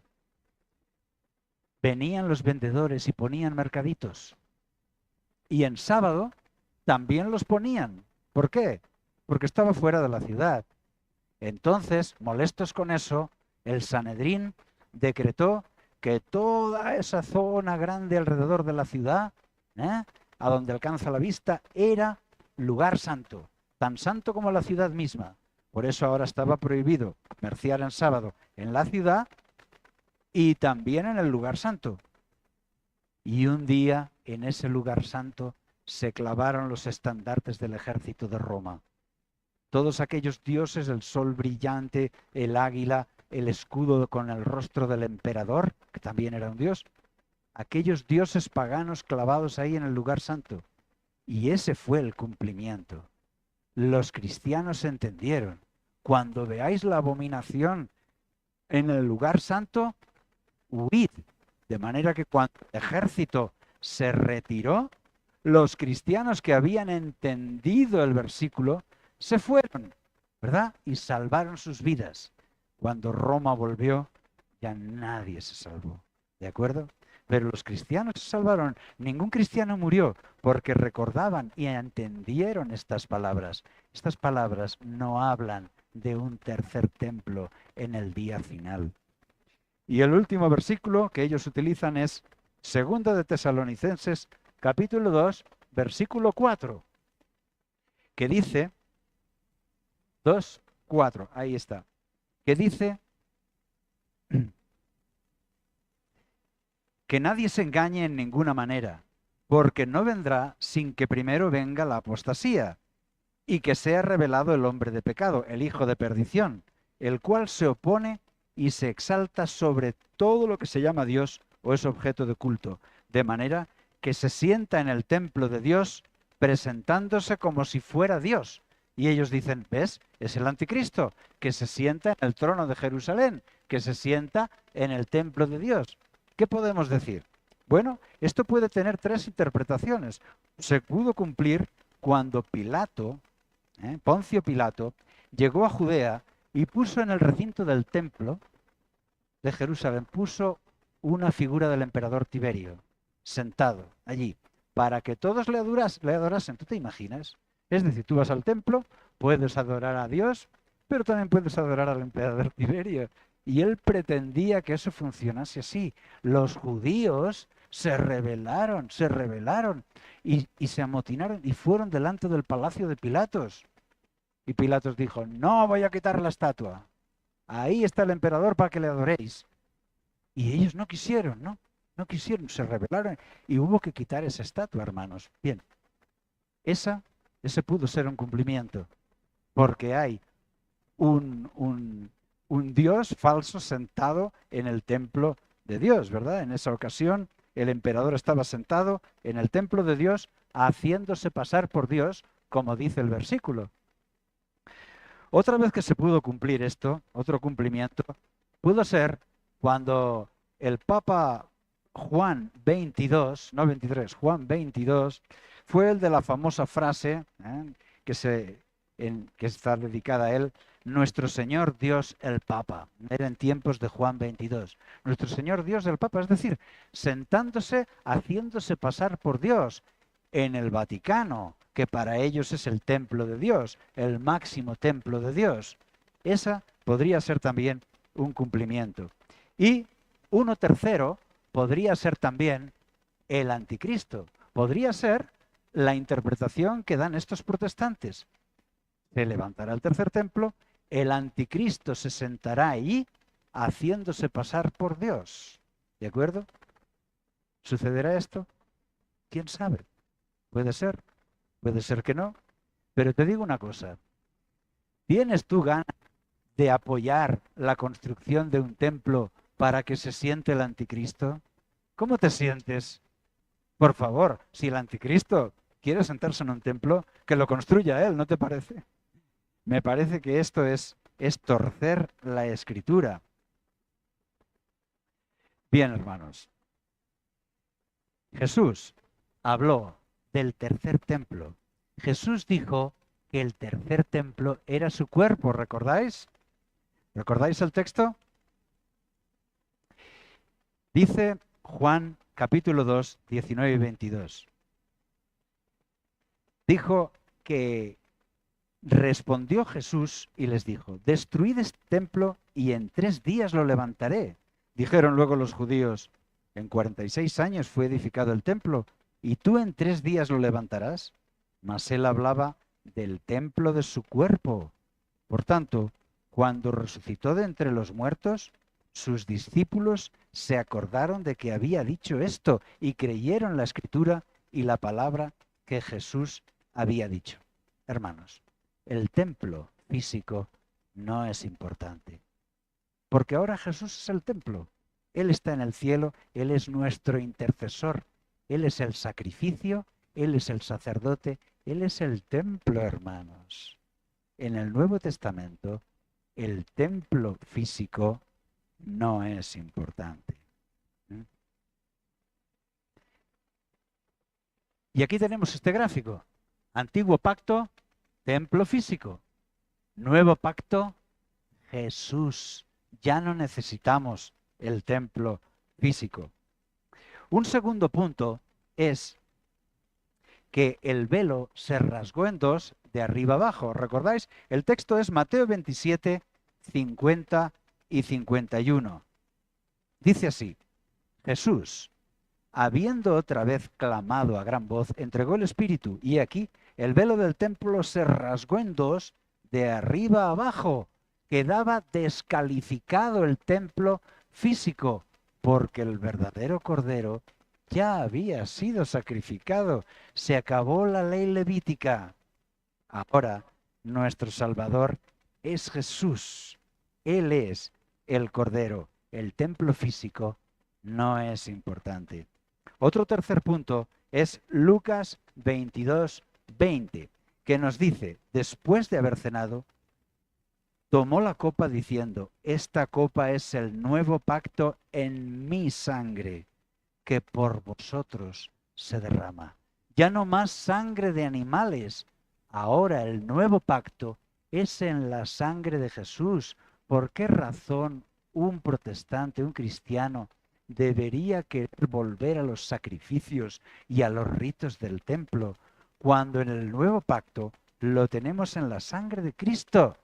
venían los vendedores y ponían mercaditos. Y en sábado también los ponían. ¿Por qué? Porque estaba fuera de la ciudad. Entonces, molestos con eso, el Sanedrín decretó que toda esa zona grande alrededor de la ciudad, a donde alcanza la vista, era lugar santo, tan santo como la ciudad misma. Por eso ahora estaba prohibido comerciar en sábado en la ciudad y también en el lugar santo. Y un día en ese lugar santo se clavaron los estandartes del ejército de Roma. Todos aquellos dioses, el sol brillante, el águila, el escudo con el rostro del emperador, que también era un dios, aquellos dioses paganos clavados ahí en el lugar santo. Y ese fue el cumplimiento. Los cristianos entendieron, cuando veáis la abominación en el lugar santo, huid. De manera que cuando el ejército se retiró, los cristianos que habían entendido el versículo se fueron, ¿verdad? Y salvaron sus vidas. Cuando Roma volvió, ya nadie se salvó, ¿de acuerdo? Pero los cristianos se salvaron. Ningún cristiano murió porque recordaban y entendieron estas palabras. Estas palabras no hablan de un tercer templo en el día final. Y el último versículo que ellos utilizan es 2 de Tesalonicenses, capítulo 2, versículo 4, que dice, 2:4, ahí está, que dice que nadie se engañe en ninguna manera, porque no vendrá sin que primero venga la apostasía y que sea revelado el hombre de pecado, el hijo de perdición, el cual se opone y se exalta sobre todo lo que se llama Dios o es objeto de culto, de manera que se sienta en el templo de Dios presentándose como si fuera Dios. Y ellos dicen, ¿ves? Es el anticristo, que se sienta en el trono de Jerusalén, que se sienta en el templo de Dios. ¿Qué podemos decir? Bueno, esto puede tener tres interpretaciones. Se pudo cumplir cuando Pilato, Poncio Pilato, llegó a Judea y puso en el recinto del templo de Jerusalén, puso una figura del emperador Tiberio, sentado allí, para que todos le adorasen. ¿Tú te imaginas? Es decir, tú vas al templo, puedes adorar a Dios, pero también puedes adorar al emperador Tiberio. Y él pretendía que eso funcionase así. Los judíos se rebelaron y se amotinaron y fueron delante del palacio de Pilatos. Y Pilatos dijo, no voy a quitar la estatua. Ahí está el emperador para que le adoréis. Y ellos no quisieron, ¿no? No quisieron, se rebelaron y hubo que quitar esa estatua, hermanos. Bien, ese pudo ser un cumplimiento, porque hay un Dios falso sentado en el templo de Dios, ¿verdad? En esa ocasión el emperador estaba sentado en el templo de Dios haciéndose pasar por Dios, como dice el versículo. Otra vez que se pudo cumplir esto, otro cumplimiento, pudo ser cuando el Papa Juan 22, no 23, Juan 22, fue el de la famosa frase que está dedicada a él, nuestro Señor Dios el Papa. Era en tiempos de Juan 22. Nuestro Señor Dios el Papa, es decir, sentándose, haciéndose pasar por Dios en el Vaticano, que para ellos es el templo de Dios, el máximo templo de Dios. Esa podría ser también un cumplimiento. Y uno tercero podría ser también el anticristo. Podría ser la interpretación que dan estos protestantes. Se levantará el tercer templo, el anticristo se sentará ahí haciéndose pasar por Dios. ¿De acuerdo? ¿Sucederá esto? ¿Quién sabe? Puede ser que no. Pero te digo una cosa. ¿Tienes tú ganas de apoyar la construcción de un templo para que se siente el anticristo? ¿Cómo te sientes? Por favor, si el anticristo quiere sentarse en un templo, que lo construya él, ¿no te parece? Me parece que esto es torcer la escritura. Bien, hermanos. Jesús habló del tercer templo. Jesús dijo que el tercer templo era su cuerpo, ¿recordáis? ¿Recordáis el texto? Dice Juan capítulo 2, 19 y 22. Dijo que respondió Jesús y les dijo, destruid este templo y en 3 días lo levantaré. Dijeron luego los judíos, en 46 años fue edificado el templo y tú en 3 días lo levantarás. Mas él hablaba del templo de su cuerpo. Por tanto, cuando resucitó de entre los muertos, sus discípulos se acordaron de que había dicho esto y creyeron la escritura y la palabra que Jesús había dicho. Hermanos, el templo físico no es importante, porque ahora Jesús es el templo. Él está en el cielo, Él es nuestro intercesor, Él es el sacrificio, Él es el sacerdote, Él es el templo, hermanos. En el Nuevo Testamento, el templo físico no es importante. Y aquí tenemos este gráfico. Antiguo pacto, templo físico. Nuevo pacto, Jesús. Ya no necesitamos el templo físico. Un segundo punto es que el velo se rasgó en dos de arriba abajo. ¿Recordáis? El texto es Mateo 27, 50 y 51. Dice así, Jesús, habiendo otra vez clamado a gran voz, entregó el Espíritu, y aquí el velo del templo se rasgó en dos de arriba abajo. Quedaba descalificado el templo físico, porque el verdadero Cordero ya había sido sacrificado. Se acabó la ley levítica. Ahora nuestro Salvador es Jesús. Él es el Cordero. El templo físico no es importante. Otro tercer punto es Lucas 22:20, que nos dice, después de haber cenado, tomó la copa diciendo, esta copa es el nuevo pacto en mi sangre, que por vosotros se derrama. Ya no más sangre de animales, ahora el nuevo pacto es en la sangre de Jesús. ¿Por qué razón un protestante, un cristiano, debería querer volver a los sacrificios y a los ritos del templo, cuando en el nuevo pacto lo tenemos en la sangre de Cristo?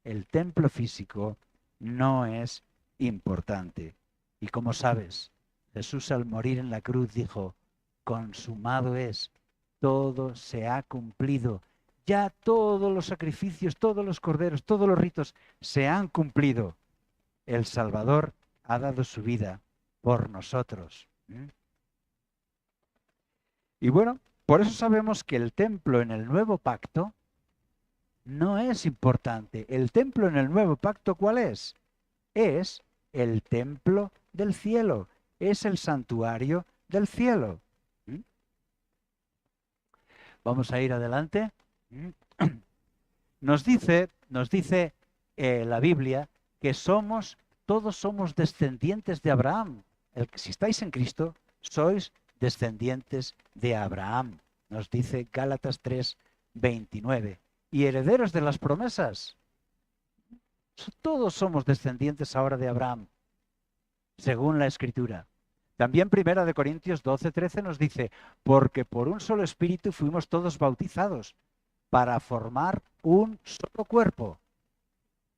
El templo físico no es importante. Y como sabes, Jesús al morir en la cruz dijo, consumado es, todo se ha cumplido. Ya todos los sacrificios, todos los corderos, todos los ritos se han cumplido. El Salvador ha dado su vida por nosotros. Y bueno, por eso sabemos que el templo en el nuevo pacto no es importante. El templo en el nuevo pacto, ¿cuál es? Es el templo del cielo, es el santuario del cielo. Vamos a ir adelante. Nos dice la Biblia que todos somos descendientes de Abraham. Si estáis en Cristo, sois descendientes de Abraham. Nos dice Gálatas 3:29. Y herederos de las promesas. Todos somos descendientes ahora de Abraham, según la Escritura. También 1 Corintios 12:13 nos dice, porque por un solo espíritu fuimos todos bautizados para formar un solo cuerpo,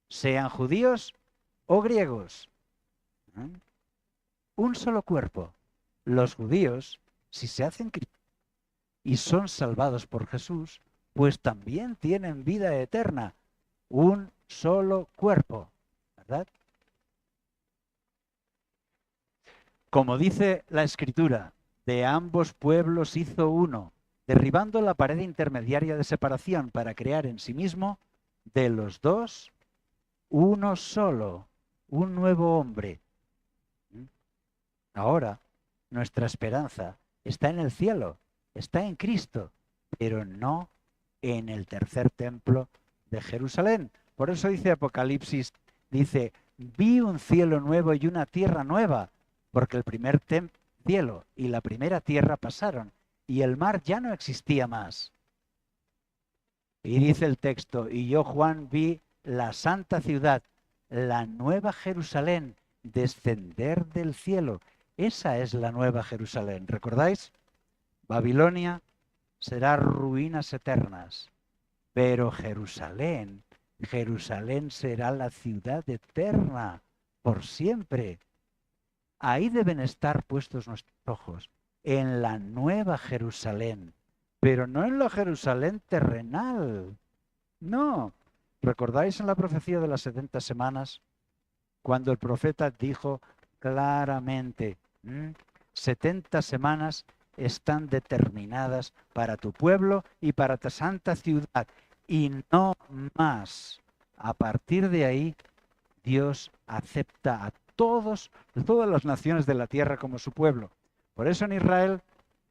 sean judíos o griegos. Un solo cuerpo. Los judíos, si se hacen cristianos y son salvados por Jesús, pues también tienen vida eterna. Un solo cuerpo, ¿verdad? Como dice la Escritura, de ambos pueblos hizo uno, derribando la pared intermediaria de separación para crear en sí mismo de los dos uno solo, un nuevo hombre. Ahora, nuestra esperanza está en el cielo, está en Cristo, pero no en el tercer templo de Jerusalén. Por eso dice Apocalipsis, dice, vi un cielo nuevo y una tierra nueva, porque el primer cielo y la primera tierra pasaron y el mar ya no existía más. Y dice el texto, y yo, Juan, vi la santa ciudad, la nueva Jerusalén, descender del cielo. Esa es la nueva Jerusalén. ¿Recordáis? Babilonia será ruinas eternas, pero Jerusalén será la ciudad eterna por siempre. Ahí deben estar puestos nuestros ojos, en la nueva Jerusalén, pero no en la Jerusalén terrenal. No. ¿Recordáis en la profecía de las 70 semanas? Cuando el profeta dijo claramente, 70 semanas están determinadas para tu pueblo y para tu santa ciudad, y no más. A partir de ahí, Dios acepta a todas las naciones de la tierra como su pueblo. Por eso en Israel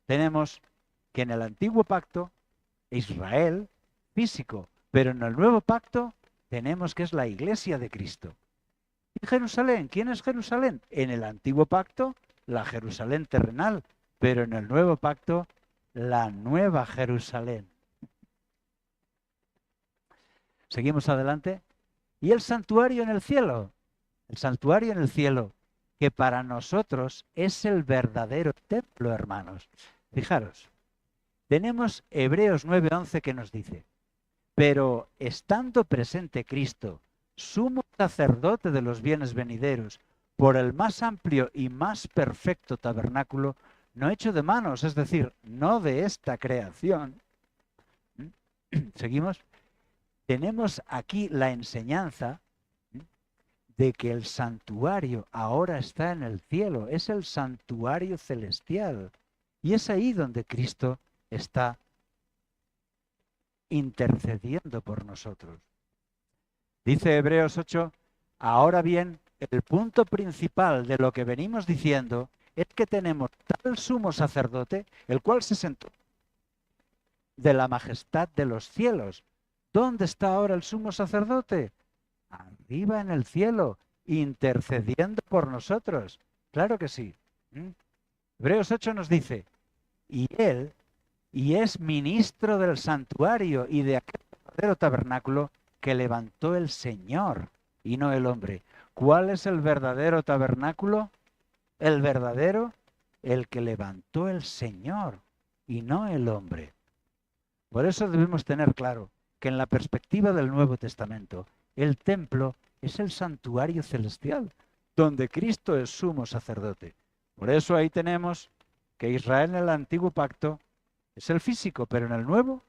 tenemos que en el antiguo pacto, Israel físico, pero en el nuevo pacto tenemos que es la iglesia de Cristo. ¿Y Jerusalén? ¿Quién es Jerusalén? En el antiguo pacto, la Jerusalén terrenal, pero en el nuevo pacto, la nueva Jerusalén. Seguimos adelante. ¿Y el santuario en el cielo? El santuario en el cielo, que para nosotros es el verdadero templo, hermanos. Fijaros, tenemos Hebreos 9:11 que nos dice, pero estando presente Cristo, sumo sacerdote de los bienes venideros, por el más amplio y más perfecto tabernáculo, no hecho de manos, es decir, no de esta creación. ¿Seguimos? Tenemos aquí la enseñanza de que el santuario ahora está en el cielo, es el santuario celestial. Y es ahí donde Cristo está intercediendo por nosotros. Dice Hebreos 8, ahora bien, el punto principal de lo que venimos diciendo es que tenemos tal sumo sacerdote, el cual se sentó de la majestad de los cielos. ¿Dónde está ahora el sumo sacerdote? Arriba en el cielo, intercediendo por nosotros. Claro que sí. Hebreos 8 nos dice, y él, y es ministro del santuario y de aquel verdadero tabernáculo que levantó el Señor y no el hombre. ¿Cuál es el verdadero tabernáculo? El verdadero, el que levantó el Señor y no el hombre. Por eso debemos tener claro que en la perspectiva del Nuevo Testamento, el templo es el santuario celestial, donde Cristo es sumo sacerdote. Por eso ahí tenemos que Israel en el antiguo pacto es el físico, pero en el nuevo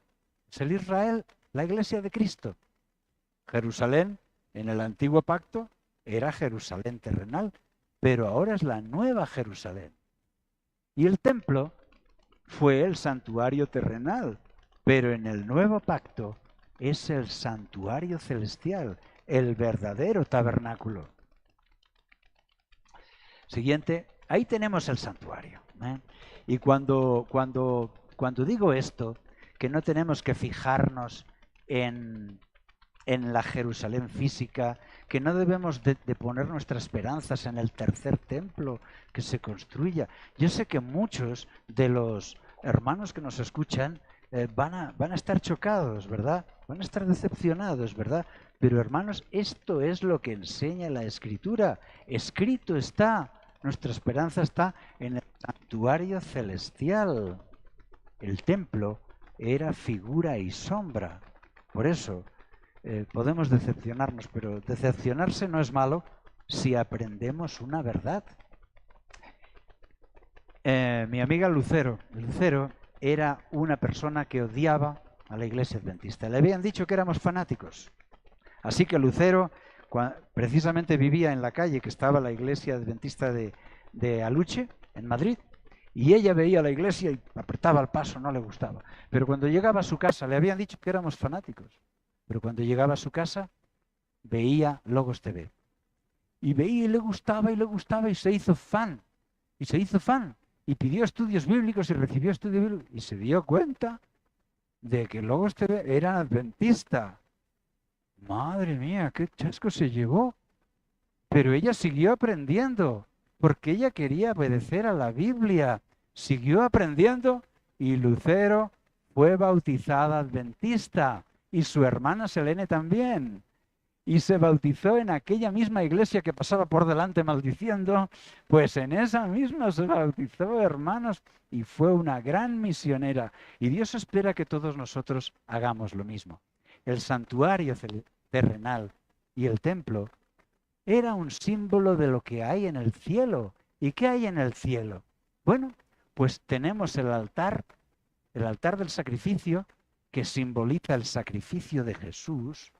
es el Israel, la iglesia de Cristo. Jerusalén en el antiguo pacto era Jerusalén terrenal, pero ahora es la nueva Jerusalén. Y el templo fue el santuario terrenal, pero en el nuevo pacto es el santuario celestial, el verdadero tabernáculo. Siguiente, ahí tenemos el santuario. Y cuando digo esto, que no tenemos que fijarnos en la Jerusalén física, que no debemos de poner nuestras esperanzas en el tercer templo que se construya. Yo sé que muchos de los hermanos que nos escuchan van a estar chocados, ¿verdad? Van a estar decepcionados, ¿verdad? Pero hermanos, esto es lo que enseña la Escritura. Escrito está, nuestra esperanza está en el santuario celestial. El templo era figura y sombra. Por eso podemos decepcionarnos, pero decepcionarse no es malo si aprendemos una verdad. Mi amiga Lucero era una persona que odiaba a la iglesia adventista. Le habían dicho que éramos fanáticos. Así que Lucero precisamente vivía en la calle que estaba la iglesia adventista de Aluche, en Madrid, y ella veía la iglesia y apretaba el paso, no le gustaba. Pero cuando llegaba a su casa, le habían dicho que éramos fanáticos, pero cuando llegaba a su casa, veía Logos TV. Y veía y le gustaba y se hizo fan. Y se hizo fan. Y pidió estudios bíblicos y recibió estudios bíblicos. Y se dio cuenta de que Logos TV era adventista. Madre mía, qué chasco se llevó. Pero ella siguió aprendiendo, porque ella quería obedecer a la Biblia. Siguió aprendiendo y Lucero fue bautizada adventista. Y su hermana Selene también. Y se bautizó en aquella misma iglesia que pasaba por delante maldiciendo, pues en esa misma se bautizó, hermanos, y fue una gran misionera. Y Dios espera que todos nosotros hagamos lo mismo. El santuario terrenal y el templo era un símbolo de lo que hay en el cielo. ¿Y qué hay en el cielo? Bueno, pues tenemos el altar del sacrificio, que simboliza el sacrificio de Jesús.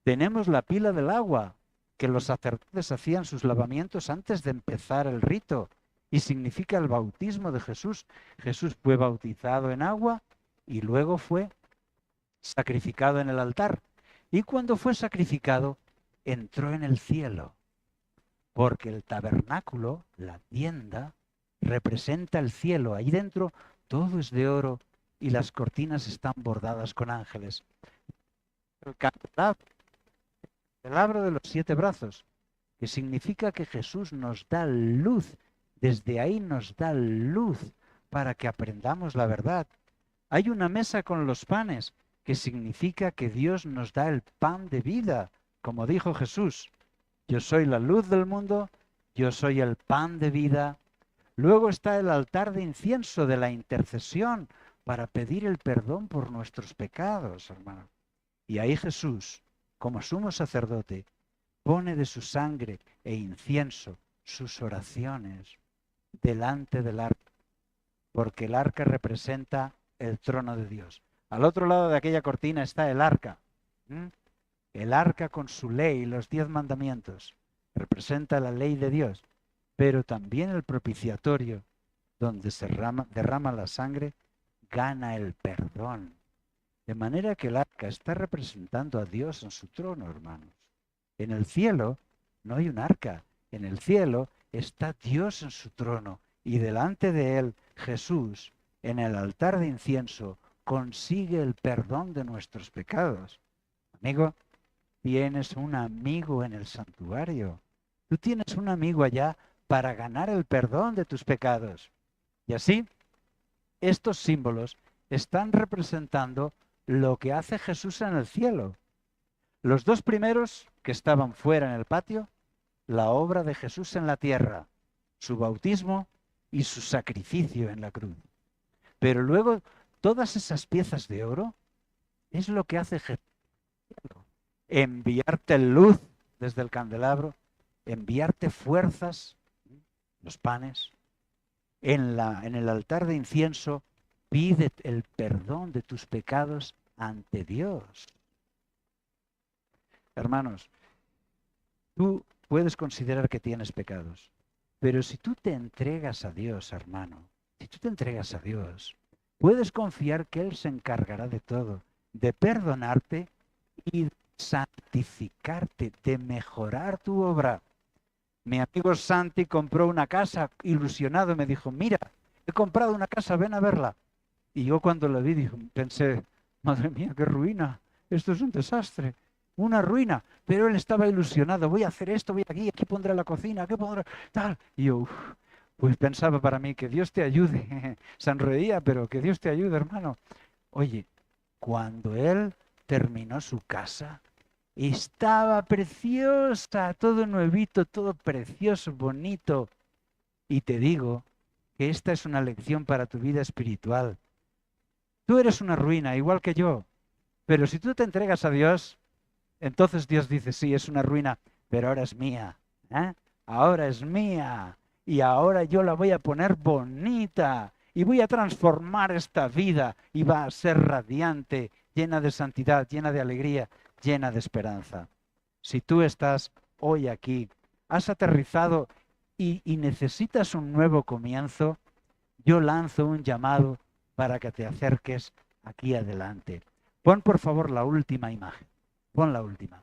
Tenemos la pila del agua, que los sacerdotes hacían sus lavamientos antes de empezar el rito, y significa el bautismo de Jesús. Jesús fue bautizado en agua y luego fue sacrificado en el altar. Y cuando fue sacrificado, entró en el cielo, porque el tabernáculo, la tienda, representa el cielo. Ahí dentro todo es de oro y las cortinas están bordadas con ángeles. El candelabro de los 7 brazos, que significa que Jesús nos da luz, desde ahí nos da luz para que aprendamos la verdad. Hay una mesa con los panes, que significa que Dios nos da el pan de vida, como dijo Jesús. Yo soy la luz del mundo, yo soy el pan de vida. Luego está el altar de incienso de la intercesión para pedir el perdón por nuestros pecados, hermano. Y ahí Jesús, como sumo sacerdote, pone de su sangre e incienso sus oraciones delante del arca, porque el arca representa el trono de Dios. Al otro lado de aquella cortina está el arca. El arca con su ley, los 10 mandamientos, representa la ley de Dios, pero también el propiciatorio, donde se derrama la sangre, gana el perdón. De manera que el arca está representando a Dios en su trono, hermanos. En el cielo no hay un arca. En el cielo está Dios en su trono y delante de él Jesús, en el altar de incienso, consigue el perdón de nuestros pecados. Amigo, tienes un amigo en el santuario. Tú tienes un amigo allá para ganar el perdón de tus pecados. Y así, estos símbolos están representando lo que hace Jesús en el cielo. Los dos primeros, que estaban fuera en el patio, la obra de Jesús en la tierra, su bautismo y su sacrificio en la cruz. Pero luego, todas esas piezas de oro es lo que hace Jesús. Enviarte luz desde el candelabro, enviarte fuerzas, los panes. En el altar de incienso, pide el perdón de tus pecados ante Dios. Hermanos, tú puedes considerar que tienes pecados, pero si tú te entregas a Dios, hermano, si tú te entregas a Dios, puedes confiar que Él se encargará de todo, de perdonarte y de santificarte, de mejorar tu obra. Mi amigo Santi compró una casa ilusionado, me dijo, mira, he comprado una casa, ven a verla. Y yo cuando la vi pensé, madre mía, qué ruina, esto es un desastre, una ruina. Pero él estaba ilusionado, voy a hacer esto, voy aquí pondré la cocina, aquí pondré tal. Y yo, pues pensaba para mí, que Dios te ayude. Sonreía, pero que Dios te ayude, hermano. Oye, cuando él terminó su casa, estaba preciosa, todo nuevito, todo precioso, bonito. Y te digo que esta es una lección para tu vida espiritual. Tú eres una ruina, igual que yo. Pero si tú te entregas a Dios, entonces Dios dice, sí, es una ruina, pero ahora es mía. Ahora es mía. Y ahora yo la voy a poner bonita. Y voy a transformar esta vida. Y va a ser radiante, llena de santidad, llena de alegría, llena de esperanza. Si tú estás hoy aquí, has aterrizado y necesitas un nuevo comienzo, yo lanzo un llamado para que te acerques aquí adelante. Pon por favor la última imagen. Pon la última.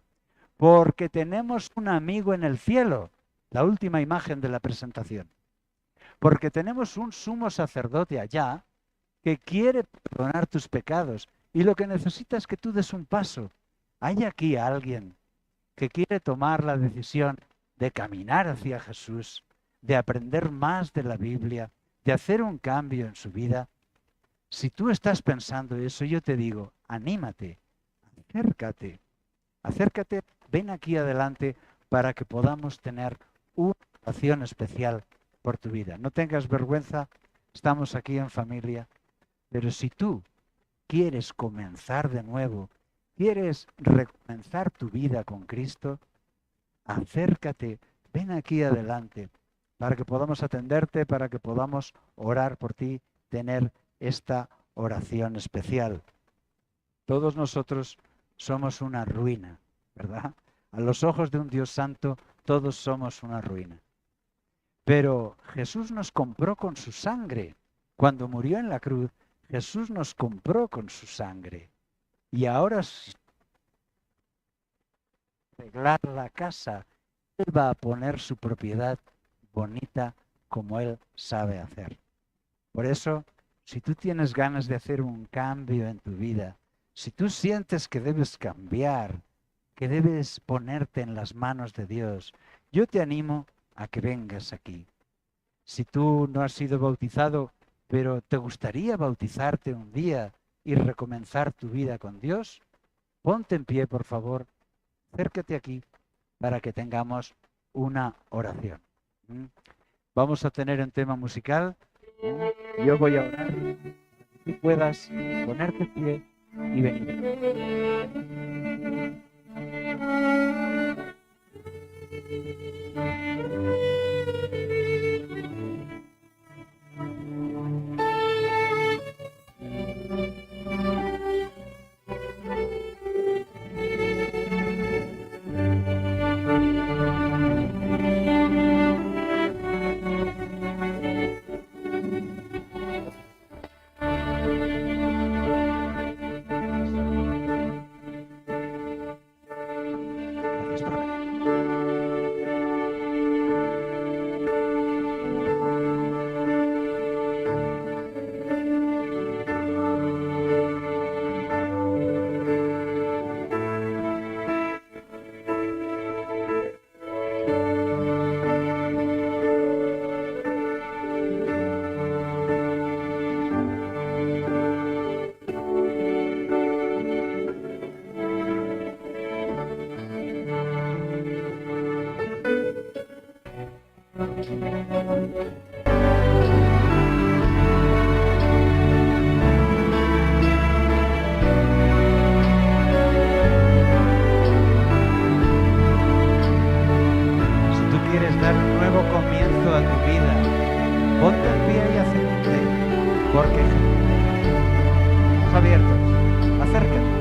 Porque tenemos un amigo en el cielo. La última imagen de la presentación. Porque tenemos un sumo sacerdote allá que quiere perdonar tus pecados. Y lo que necesitas es que tú des un paso. Hay aquí alguien que quiere tomar la decisión de caminar hacia Jesús, de aprender más de la Biblia, de hacer un cambio en su vida. Si tú estás pensando eso, yo te digo, anímate, acércate, ven aquí adelante para que podamos tener una oración especial por tu vida. No tengas vergüenza, estamos aquí en familia, pero si tú quieres comenzar de nuevo, quieres recomenzar tu vida con Cristo, acércate, ven aquí adelante para que podamos atenderte, para que podamos orar por ti, tener esta oración especial. Todos nosotros somos una ruina, ¿verdad? A los ojos de un Dios santo, todos somos una ruina. Pero Jesús nos compró con su sangre. Cuando murió en la cruz, Jesús nos compró con su sangre. Y ahora, si arreglar la casa, Él va a poner su propiedad bonita como Él sabe hacer. Por eso, si tú tienes ganas de hacer un cambio en tu vida, si tú sientes que debes cambiar, que debes ponerte en las manos de Dios, yo te animo a que vengas aquí. Si tú no has sido bautizado, pero te gustaría bautizarte un día y recomenzar tu vida con Dios, ponte en pie, por favor, acércate aquí para que tengamos una oración. Vamos a tener un tema musical. Yo voy a orar, que tú puedas ponerte en pie y venir. dar un nuevo comienzo a tu vida. Ponte en pie y acércate, porque estamos abiertos. Acércate.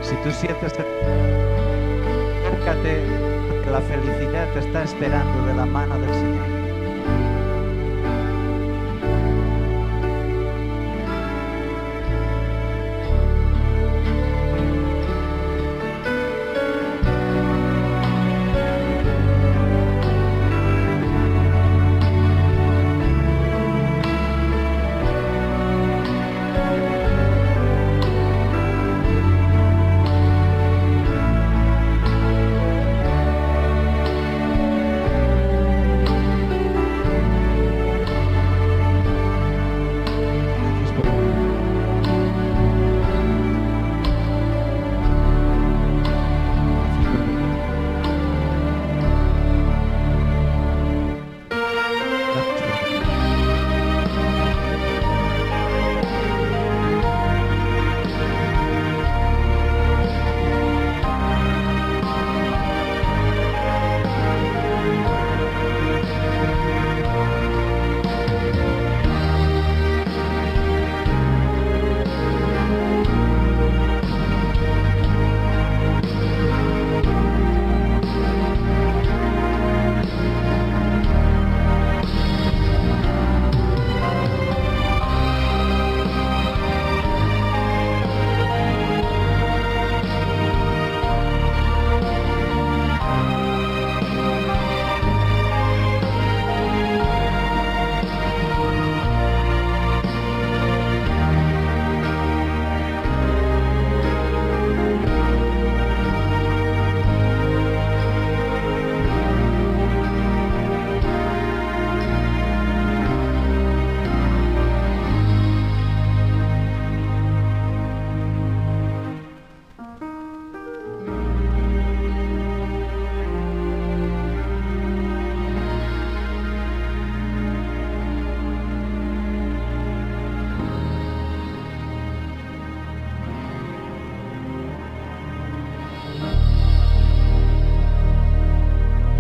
Si tú sientes, acércate, que la felicidad te está esperando de la mano del Señor.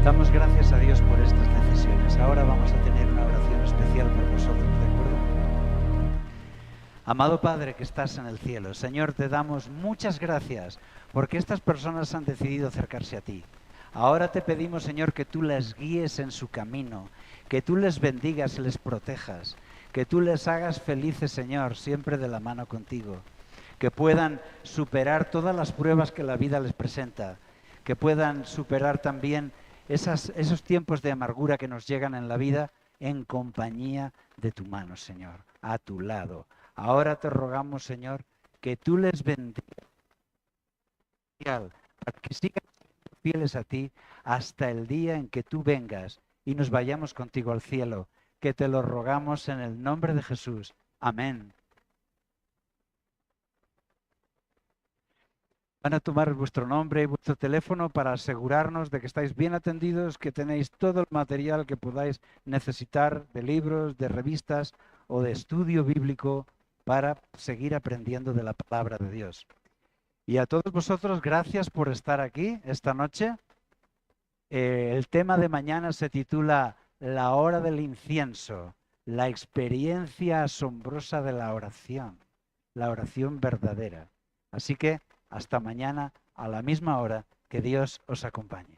Damos gracias a Dios por estas decisiones. Ahora vamos a tener una oración especial por vosotros, ¿de acuerdo? Amado Padre que estás en el cielo, Señor, te damos muchas gracias porque estas personas han decidido acercarse a ti. Ahora te pedimos, Señor, que tú les guíes en su camino, que tú les bendigas y les protejas, que tú les hagas felices, Señor, siempre de la mano contigo, que puedan superar todas las pruebas que la vida les presenta, que puedan superar también esos tiempos de amargura que nos llegan en la vida en compañía de tu mano, Señor, a tu lado. Ahora te rogamos, Señor, que tú les bendigas para que sigan siendo fieles a ti hasta el día en que tú vengas y nos vayamos contigo al cielo, que te lo rogamos en el nombre de Jesús. Amén. Van a tomar vuestro nombre y vuestro teléfono para asegurarnos de que estáis bien atendidos, que tenéis todo el material que podáis necesitar de libros, de revistas o de estudio bíblico para seguir aprendiendo de la palabra de Dios. Y a todos vosotros, gracias por estar aquí esta noche. El tema de mañana se titula La hora del incienso, la experiencia asombrosa de la oración verdadera. Así que hasta mañana a la misma hora, que Dios os acompañe.